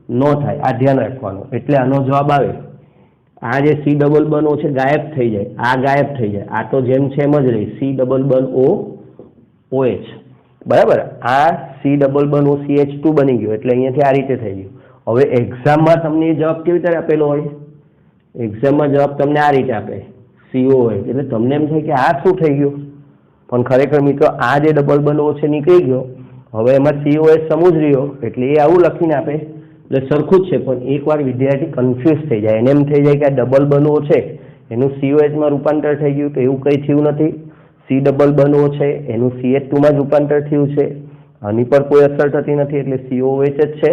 ન થાય, આ ધ્યાન રાખવાનું. એટલે આનો જવાબ આવે આ જે સી ડબલ બન ઓ છે ગાયબ થઈ જાય, આ ગાયબ થઈ જાય, આ તો જેમ છે એમ જ રહી, સી ડબલ બન ઓ OH. બરાબર, આ સી ડબલ બન ઓ CH2 બની ગયો એટલે અહીંયાથી આ રીતે થઈ ગયું. હવે એક્ઝામમાં તમને જવાબ કેવી રીતે આપેલો હોય? એક્ઝામમાં જવાબ તમને આ રીતે આપે COH, એટલે તમને એમ થાય કે આ શું થઈ ગયું, પણ ખરેખર મિત્રો આ જે ડબલ બન ઓ છે નીકળી ગયો, હવે એમાં COH સમૂહ જ રહ્યો એટલે એ આવું લખીને આપે એટલે સરખું જ છે. પણ એકવાર વિદ્યાર્થી કન્ફ્યુઝ થઈ જાય, એને એમ થઈ જાય કે આ ડબલ બન ઓ છે એનું COH માં રૂપાંતર થઈ ગયું, તો એવું કંઈ થયું નથી. સી ડબલ બન ઓ છે એનું CH2 માં જ રૂપાંતર થયું છે, આની પર કોઈ અસર થતી નથી એટલે COH જ છે.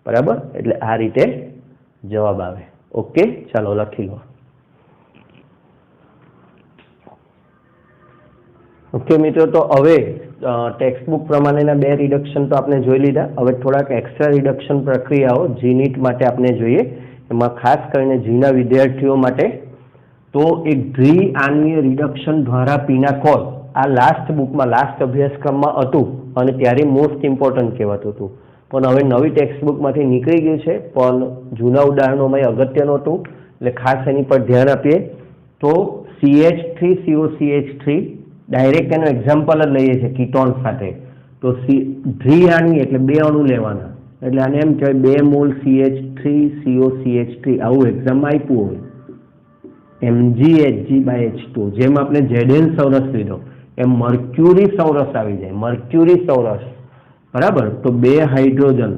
બરાબર, એટલે આ રીતે જવાબ આવે. ઓકે, ચાલો લખી લો. ઓકે મિત્રો, તો હવે ટેક્સ્ટબુક પ્રમાણેના 2 રિડક્શન તો આપણે જોઈ લીધા. હવે થોડાક એક્સ્ટ્રા રિડક્શન પ્રક્રિયાઓ જીનીટ માટે આપણે જોઈએ, એમાં ખાસ કરીને જીના વિદ્યાર્થીઓ માટે. તો એક દ્વિઆણ્વીય રિડક્શન દ્વારા પિનાકોલ આ લાસ્ટ બુકમાં લાસ્ટ અભ્યાસક્રમમાં હતું અને ત્યારે મોસ્ટ ઇમ્પોર્ટન્ટ કહેવાતું હતું, પણ હવે નવી ટેક્સ્ટબુકમાંથી નીકળી ગયું છે, પણ જૂના ઉદાહરણોમાં એ અગત્યનું હતું એટલે ખાસ એની પર ધ્યાન આપીએ. તો CH3COCH3 ડાયરેક્ટ એનું એક્ઝામ્પલ જ લઈએ છીએ કીટોન સાથે. તો દ્વિઆણ્વીય એટલે 2 અણુ લેવાના, એટલે આને એમ કહેવાય 2 મોલ CH3COCH3 આવું એક્ઝામમાં આપ્યું હોય. MgHg/H2 જેમ આપણે Zn સૌરસ લીધો એમ મર્ક્યુરી સૌરસ આવી જાય, મર્ક્યુરી સૌરસ. બરાબર, તો 2 હાઇડ્રોજન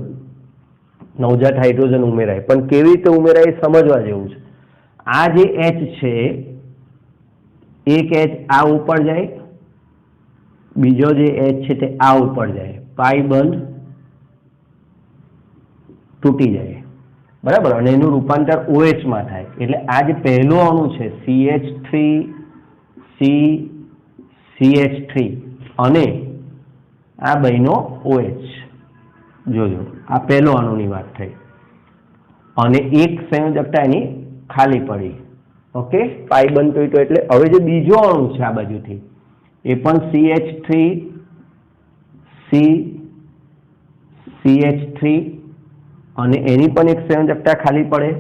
નવજાત હાઇડ્રોજન ઉમેરાય, પણ કેવી રીતે ઉમેરાય સમજવા જેવું છે. આ જે H છે એક H આ ઉપર જાય, બીજો જે H છે તે આ ઉપર જાય, પાઈ બંધ તૂટી જાય. બરાબર, અને એનું રૂપાંતર OH માં થાય. એટલે આ જે પહેલો અણુ છે CH3CH3 અને આ બન્યો OH. જોજો, આ પહેલો અણુની વાત થઈ અને એક સંયોજકતા એની ખાલી પડી. ઓકે, પાઈ બંધ તો એટલે હવે જે બીજો અણુ છે આ બાજુથી એ પણ CH3CH3 અને એની પણ એક સંયોજકતા ખાલી પડે.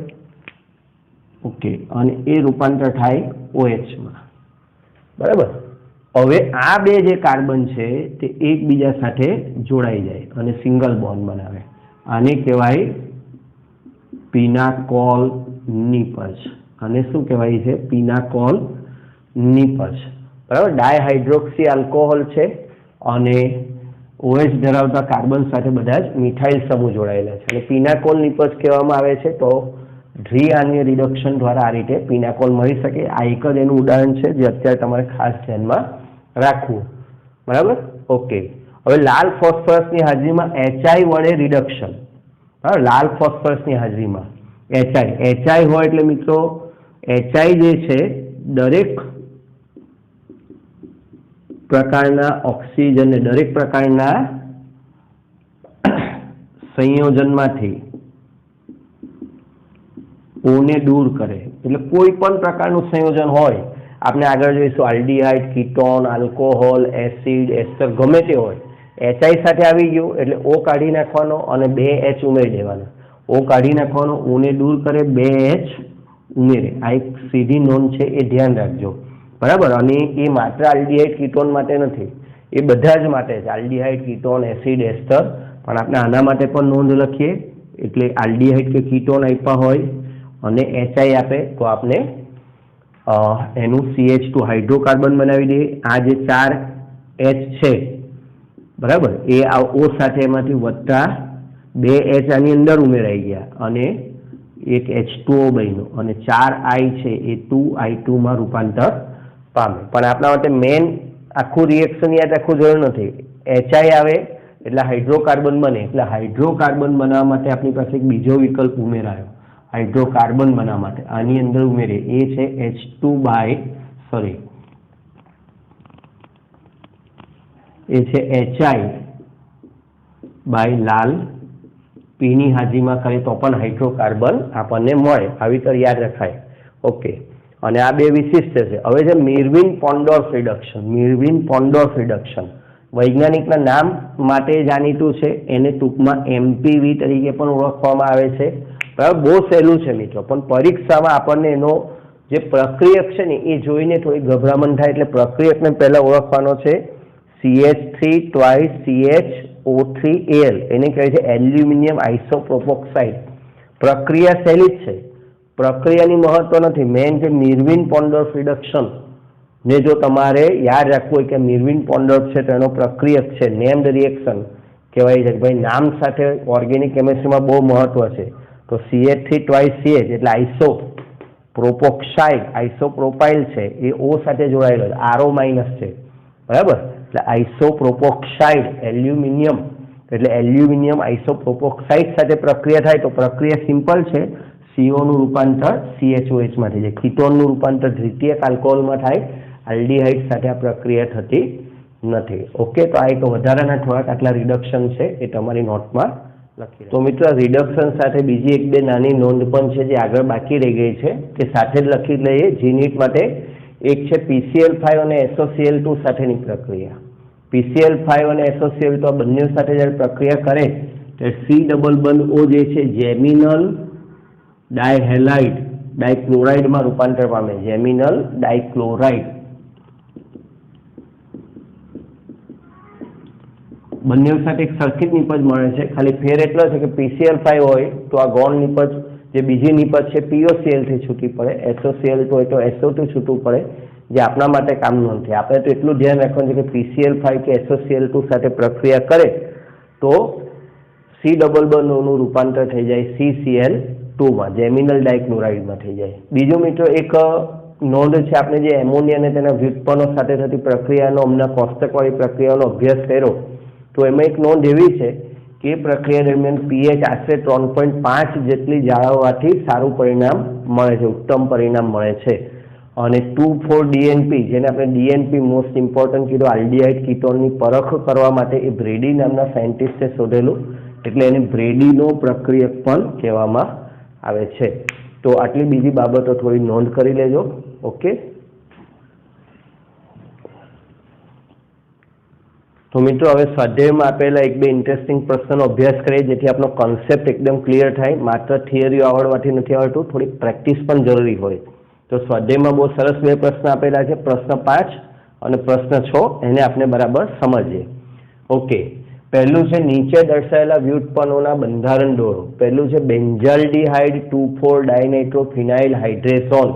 ઓકે, અને એ રૂપાંતર થાય OH માં. બરાબર, હવે આ 2 જે કાર્બન છે તે એકબીજા સાથે જોડાઈ જાય અને સિંગલ બોન્ડ બનાવે. આને કહેવાય પિનાકોલ નિપજ. અને શું કહેવાય છે? પિનાકોલ નિપજ. બરાબર, ડાયહાઇડ્રોક્સી આલ્કોહોલ છે અને OH ધરાવતા કાર્બન સાથે બધા જ મિથાઇલ સમૂહ જોડાયેલા છે અને પિનાકોલ નિપજ કહેવામાં આવે છે. તો દ્વિઆણ્વીય રિડક્શન દ્વારા આ રીતે પિનાકોલ મળી શકે. આ એક જ એનું ઉદાહરણ છે જે અત્યારે તમારે ખાસ ધ્યાનમાં રાખવું. બરાબર, ઓકે. હવે લાલ ફોસ્ફરસની હાજરીમાં HI વડે રિડક્શન. બરાબર, લાલ ફોસ્ફરસની હાજરીમાં HI હોય એટલે મિત્રો HI જે છે દરેક પ્રકારના ઓક્સિજન ને દરેક પ્રકારના સંયોજનમાંથી O ને દૂર કરે. એટલે કોઈ પણ પ્રકારનું સંયોજન હોય, આપણે આગળ જોઈશું આલ્ડીહાઇડ, કીટોન, આલ્કોહોલ, એસિડ, એસ્ટર ગમે તે હોય, HI સાથે આવી ગયું એટલે O કાઢી નાખવાનો અને 2 H ઉમેરી દેવાના. O કાઢી નાખવાનો, O ને દૂર કરે, 2 H ઉમેરે. આ એક સીધી નોંધ છે, એ ધ્યાન રાખજો. બરાબર, અને એ માત્ર આલ્ડીહાઇડ કીટોન માટે નથી, એ બધા જ માટે છે. આલ્ડીહાઇડ, કીટોન, એસિડ, એસ્ટર. પણ આપણે આના માટે પણ નોંધ લખીએ એટલે આલ્ડીહાઇડ કે કીટોન આપ્યા હોય અને HI આપે તો આપણે એનું CH2 હાઇડ્રોકાર્બન બનાવી દઈએ. આ જે 4 H છે બરાબર, એ આ O સાથે એમાંથી વધતા 2 H આની અંદર ઉમેરાઈ ગયા અને એક H2O બન્યો અને 4 I છે એ 2I2 માં રૂપાંતર પામે. પણ આપણા માટે મેન આખું રિએક્શન યાદ રાખવું જરૂર નથી. HI આવે એટલે હાઇડ્રોકાર્બન બને, એટલે હાઇડ્રોકાર્બન બનાવવા માટે આપણી પાસે એક બીજો વિકલ્પ ઉમેરાયો હાઇડ્રોકાર્બન બનાવવા માટે. આની અંદર ઉમેરે એ છે એ છે HI લાલ પીની હાજરીમાં કરે તો પણ હાઇડ્રોકાર્બન આપણને મળે. આવી તો યાદ રખાય. ઓકે, અને આ 2 વિશિષ્ટ છે. હવે છે મિર્વિન પોન્ડોર્ફ રિડક્શન. મિર્વિન પોન્ડોર્ફ રિડક્શન વૈજ્ઞાનિકના નામ માટે જાણીતું છે, એને ટૂંકમાં MPV તરીકે પણ ઓળખવામાં આવે છે. બરાબર, બહુ સહેલું છે મિત્રો, પણ પરીક્ષામાં આપણને એનો જે પ્રક્રિયક છે ને એ જોઈને થોડી ગભરામણ થાય, એટલે પ્રક્રિયકને પહેલા ઓળખવાનો છે. CH3 twice CHO3Al, એને કહે છે એલ્યુમિનિયમ આઇસોપ્રોપોક્સાઇડ. પ્રક્રિયા સહેલી જ છે, પ્રક્રિયાની મહત્વ નથી, મેન જે મિર્વિન પોન્ડોર્ફ રિડક્શન ને જો તમારે યાદ રાખવું હોય કે મિર્વિન પોન્ડોર્ફ છે તો એનો પ્રક્રિયક છે, નેમ્ડ રિએક્શન કહેવાય છે કે ભાઈ નામ સાથે ઓર્ગેનિક કેમિસ્ટ્રીમાં બહુ મહત્વ છે. તો CH3 twice CH એટલે આઇસો પ્રોપોક્સાઇડ, આઇસોપ્રોપાઇલ છે એ O સાથે જોડાયેલો છે, RO માઇનસ છે. બરાબર, એટલે આઇસોપ્રોપોક્સાઇડ એલ્યુમિનિયમ એટલે એલ્યુમિનિયમ આઇસોપ્રોપોક્સાઇડ સાથે પ્રક્રિયા થાય તો પ્રક્રિયા સિમ્પલ છે. CO નું રૂપાંતર CHOH માં થઈ જાય, કીટોનનું રૂપાંતર દ્વિતીયક આલ્કોહોલમાં થાય, આલ્ડીહાઇડ સાથે આ પ્રક્રિયા થતી નથી. ઓકે, તો આ એક વધારાના થોડાક આટલા રિડક્શન છે એ તમારી નોટમાં લખી. તો મિત્રો રિડક્શન સાથે બીજી એક બે નાની નોંધ પણ છે જે આગળ બાકી રહી ગઈ છે, કે સાથે જ લખી લઈએ જીનીટ માટે. એક છે PCl5 અને SOCl2 સાથેની પ્રક્રિયા. PCl5 અને SOCl2 આ બંને સાથે જ્યારે પ્રક્રિયા કરે તો C ડબલ બોન્ડ O જે છે જેમિનલ ડાયહેલાઇડ ડાયક્લોરાઇડમાં રૂપાંતર પામે, જેમિનલ ડાયક્લોરાઇડ. બંને સાથે એક સરખી જ નિપજ મળે છે, ખાલી ફેર એટલો છે કે PCl5 હોય તો આ ગૌણ નિપજ જે બીજી નિપજ છે POCl થી છૂટી પડે, SOCl2 હોય તો SO2 છૂટવું પડે, જે આપણા માટે કામનું નથી. આપણે તો એટલું ધ્યાન રાખવાનું છે કે PCl5 કે SOCl2 સાથે પ્રક્રિયા કરે તો C ડબલ બોન્ડનું રૂપાંતર થઈ જાય CCl2માં, જેમિનલ ડાયક્લોરાઇડમાં થઈ જાય. બીજું મિત્રો એક નોંધ છે, આપણે જે એમોનિયા અને તેના વ્યુત્પન્નો સાથે થતી પ્રક્રિયાનો હમણાં કોષ્ટકવાળી પ્રક્રિયાનો અભ્યાસ કર્યો તો એમાં એક નોંધ એવી છે કે પ્રક્રિયા દરમિયાન pH આશરે 3.5 જેટલી જાળવવાથી સારું પરિણામ મળે છે, ઉત્તમ પરિણામ મળે છે. અને 2,4-DNP જેને આપણે DNP મોસ્ટ ઇમ્પોર્ટન્ટ કીધું આલ્ડીહાઇડ કીટોનની પરખ કરવા માટે એ બ્રેડી નામના સાયન્ટિસ્ટે શોધેલું, એટલે એને બ્રેડીનો પ્રક્રિયક પણ કહેવામાં આવે છે. તો આટલી બીજી બાબતો થોડી નોંધ કરી લેજો. ઓકે, તો મિત્રો હવે સ્વાધ્યાયમાં આપેલા એક બે ઇન્ટરેસ્ટિંગ પ્રશ્નનો અભ્યાસ કરીએ જેથી આપણો કોન્સેપ્ટ એકદમ ક્લિયર થાય. માત્ર થિયરીઓ આવડવાથી નથી આવડતું, થોડી પ્રેક્ટિસ પણ જરૂરી હોય. તો સ્વાધ્યાયમાં બહુ સરસ બે પ્રશ્ન આપેલા છે, પ્રશ્ન 5 અને પ્રશ્ન 6, એને આપણે બરાબર સમજીએ. ઓકે, પહેલું છે નીચે દર્શાવેલા વ્યુત્પન્નોના બંધારણ દોરો. પહેલું છે બેન્ઝાલ્ડીહાઇડ 2,4-ડાયનાઇટ્રોફિનાઇલ હાઇડ્રેઝોન.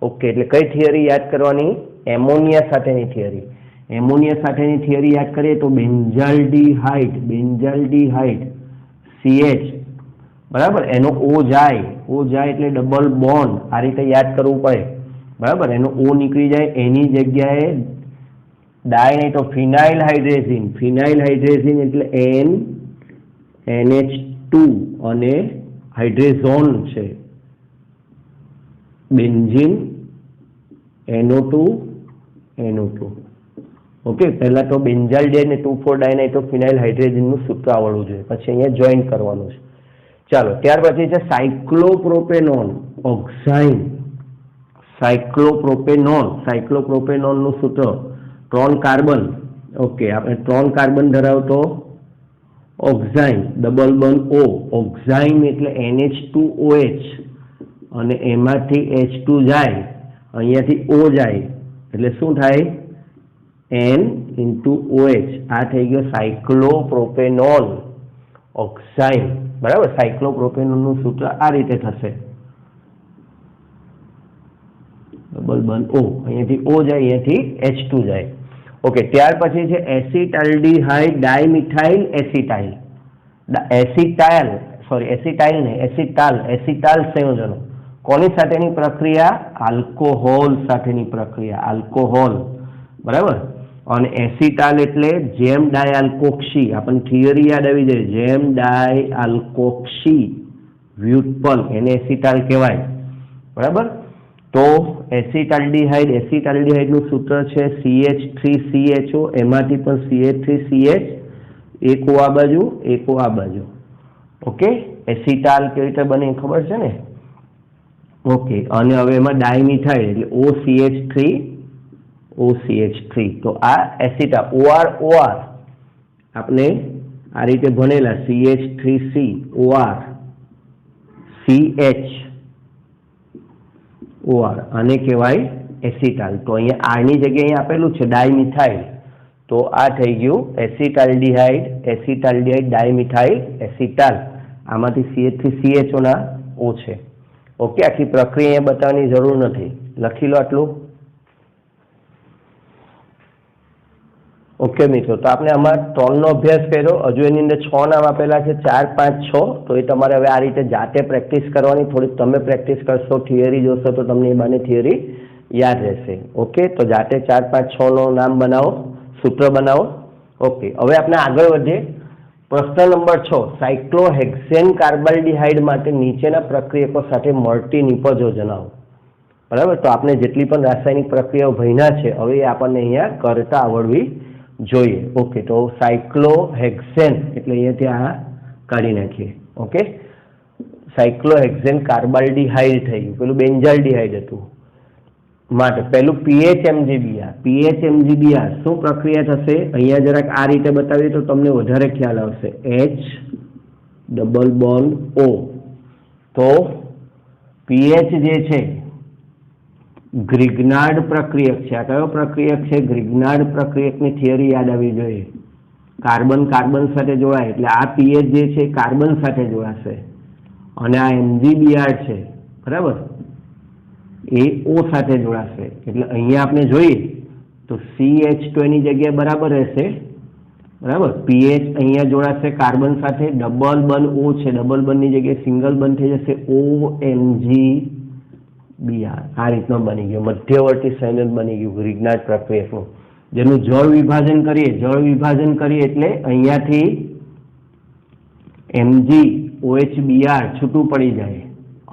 ઓકે, એટલે કઈ થિયરી યાદ કરવાની? એમોનિયા સાથેની થિયરી. એમોનિયા સાથેની થિયરી યાદ કરીએ તો બેન્ઝાલ્ડીહાઇડ CH, બરાબર, એનો O જાય એટલે ડબલ બોન્ડ, આ રીતે યાદ કરવું પડે. બરાબર, એનો O નીકળી જાય, એની જગ્યાએ ડાયનાઇટ્રોફિનાઇલ હાઇડ્રેઝિન, ફિનાઇલ હાઇડ્રેઝિન એટલે NH2 અને હાઇડ્રેઝોન છે બેન્ઝીન NO2. ઓકે, પહેલા તો બેન્ઝાલ્ડીહાઇડ ને 2,4-ડાયનાઇટ્રોફિનાઇલ હાઇડ્રેઝિનનું સૂત્ર આવડવું જોઈએ, પછી અહીંયા જોઈન કરવાનું છે. ચાલો, ત્યાર પછી છે સાયક્લોપ્રોપેનોન ઓક્સાઇન. સાયક્લોપ્રોપેનોનનું સૂત્ર 3 કાર્બન. ઓકે, આપણે 3 કાર્બન ધરાવતો ઓક્સાઇન, ડબલ બોન્ડ O, ઓક્સાઇન એટલે NH2OH અને એમાંથી H2 જાય, અહીંયાથી O જાય એટલે શું થાય? N×OH. આ થઈ ગયો સાયક્લોપ્રોપેનોન ઓક્સાઇન. બરાબર, સાયક્લોપ્રોપેનોનનું સૂત્ર આ રીતે થશે, ડબલ બોન્ડ O, અહીંયાથી O જાય, અહીંયાથી H2 જાય. ઓકે, ત્યાર પછી છે એસિટાલ્ડીહાઇડ ડાયમિથાઇલ એસિટાઇલ. એસિટાલ સંયોજનો કોની સાથેની પ્રક્રિયા? આલ્કોહોલ સાથેની પ્રક્રિયા, આલ્કોહોલ. બરાબર, અને એસિટાલ એટલે જેમ ડાયઆલ્કોક્સી, આપણને થિયરી યાદ આવી જાય, જેમ ડાયઆલ્કોક્સી વ્યુત્પન્ન એને એસિટાલ કહેવાય. બરાબર, તો એસિટાલ્ડીહાઇડનું સૂત્ર છે CH3CHO, એમાંથી પણ CH3CH, એક O આ બાજુ, એક O આ બાજુ. ઓકે, એસિટાલ કેવી રીતે બને ખબર છે ને? ઓકે, અને હવે એમાં ડાયમિથાઇલ એટલે OCH3 OCH3 તો આ એસિટા OR આપણે આ રીતે ભણેલા CH3C OR CH OR આને કહેવાય એસિટાલ। તો અહીંયા આર ની જગ્યાએ આપેલું છે ડાયમિથાઇલ, તો આ થઈ ગયું એસિટાલ્ડિહાઇડ ડાયમિથાઇલ એસિટાલ। આમાંથી CH3CHO ના O છે। ઓકે, આખી પ્રક્રિયા અહીંયા બતાવવાની જરૂર નથી, લખી લો આટલું। ઓકે મિત્રો, તો આપણે આમાં 3 નો અભ્યાસ કર્યો। હજુ એની અંદર 6 નામ આપેલા છે, 4, 5, 6। તો એ તમારે હવે આ રીતે જાતે પ્રેક્ટિસ કરવાની। થોડીક તમે પ્રેક્ટિસ કરશો, થિયરી જોશો તો તમને એ બાને થિયરી યાદ રહેશે। ઓકે, તો જાતે 4, 5, 6 નો નામ બનાવો, સૂત્ર બનાવો। ઓકે, હવે આપણે આગળ વધીએ। પ્રશ્ન નંબર 6, સાયક્લોહેક્સેન કાર્બાલ્ડિહાઇડ માટે નીચેના પ્રક્રિયકો સાથે મળતી નિપજો જણાવો। બરાબર, તો આપણે જેટલી પણ રાસાયણિક પ્રક્રિયાઓ ભણ્યા છે હવે એ આપણને અહીંયા કરતા આવડવી જોઈએ। ઓકે, તો સાયક્લોહેક્સેન એટલે અહીંયાથી આ કાઢી નાખીએ। ઓકે, સાયક્લોહેક્સેન કાર્બાલ્ડિહાઇડ થઈ ગયું, પેલું બેન્ઝાલ્ડિહાઇડ હતું માટે પેલું PHMGBr શું પ્રક્રિયા થશે અહીંયા જરાક આ રીતે બતાવીએ તો તમને વધારે ખ્યાલ આવશે। H ડબલ બોન્ડ O, તો પીએચ જે છે ગ્રિગ્નાર્ડ પ્રક્રિયક છે। આ કયો પ્રક્રિયક છે? ગ્રિગ્નાર્ડ પ્રક્રિયકની થિયરી યાદ આવવી જોઈએ। કાર્બન કાર્બન સાથે જોડાય એટલે આ પીએચ જે છે કાર્બન સાથે જોડાશે અને આ MgBr છે, બરાબર, એ O સાથે જોડાશે। એટલે અહીંયા આપણે જોઈએ તો CH2 એની જગ્યાએ બરાબર રહેશે, બરાબર। પીએચ અહીંયા જોડાશે કાર્બન સાથે, ડબલ બંધ O છે, ડબલ બંધની જગ્યાએ સિંગલ બંધ થઈ જશે OMgBr। આ રીતનો બની ગયો મધ્યવર્તી સંયોજન બની ગયું ગ્રિગ્નાર્ડ પ્રક્રિયકનું, જેનું જળ વિભાજન કરીએ એટલે અહીંયાથી MgOHBr છૂટું પડી જાય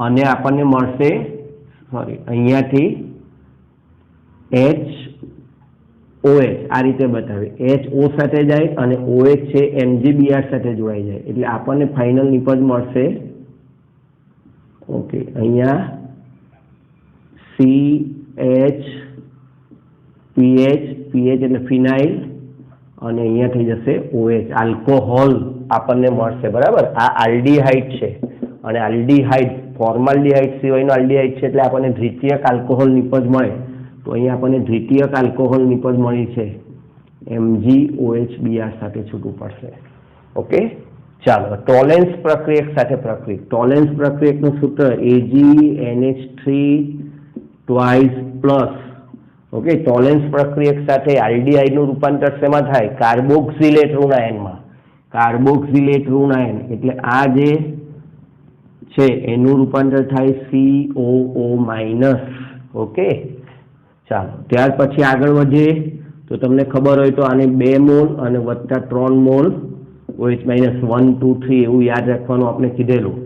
અને આપણને મળશે અહીંયાથી HOH। આ રીતે બતાવે, HO સાથે જાય અને OH છે MgBr સાથે જોડાઈ જાય એટલે આપણને ફાઇનલ નિપજ મળશે। ઓકે, અહીંયા CH એટલે ફિનાઇલ અને અહીંયા થઈ જશે OH, આલ્કોહોલ આપણને મળશે, બરાબર। આ આલ્ડીહાઇડ છે અને આલ્ડીહાઇડ ફોર્માલ્ડીહાઇડ સિવાયનો આલ્ડીહાઇડ છે એટલે આપણને દ્વિતીયક આલ્કોહોલ નિપજ મળે। તો અહીંયા આપણને દ્વિતીયક આલ્કોહોલ નિપજ મળી છે, MgOHBr સાથે છૂટું પડશે। ઓકે, ચાલો ટોલેન્સ પ્રક્રિયક સાથે ટોલેન્સ પ્રક્રિયકનું સૂત્ર AgNH3 twice plus. Okay, Tollens પ્રક્રિયક સાથે આલ્ડીહાઇડનું રૂપાંતર શેમાં થાય? કાર્બોક્સિલેટ ઋણ આયનમાં। કાર્બોક્સિલેટ ઋણ આયન એટલે આ જે છે એનું રૂપાંતર થાય COO-। ઓકે, ચાલો ત્યાર પછી આગળ વધીએ તો તમને ખબર હોય તો આને 2 મોલ અને વત્તા 3 મોલ OH -1, 2, 3 એવું યાદ રાખવાનું આપણે કીધેલું।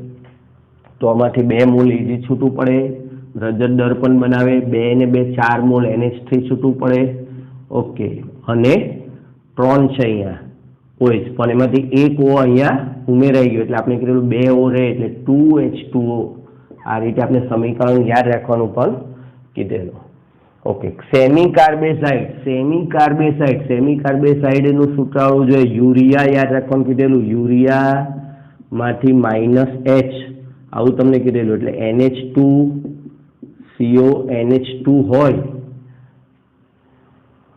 તો આમાંથી 2 મોલ ઈજી છૂટું પડે, રજત દર્પણ બનાવે, 2 ને 2 4 મોલ NH3 છૂટું પડે। ઓકે, અને 3 છે અહીંયા OH, પણ એમાંથી એક O અહીંયા ઉમેરાઈ ગયો એટલે આપણે કીધેલું 2 O રહે એટલે 2H2O। આ રીતે આપણે સમીકરણ યાદ રાખવાનું પણ કીધેલું। ઓકે, સેમી કાર્બેસાઇડનું સૂત્ર આવવું જોઈએ। યુરિયા યાદ રાખવાનું કીધેલું, યુરિયામાંથી -H આવું તમને કીધેલું એટલે NH2CONH2 હોય,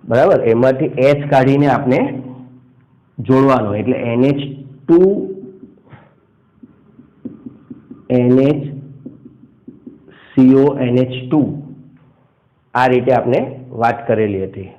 બરાબર, એમાંથી H કાઢીને આપણે જોડવાનો એટલે NH2CONH2। આ રીતે આપણે વાત કરેલી હતી।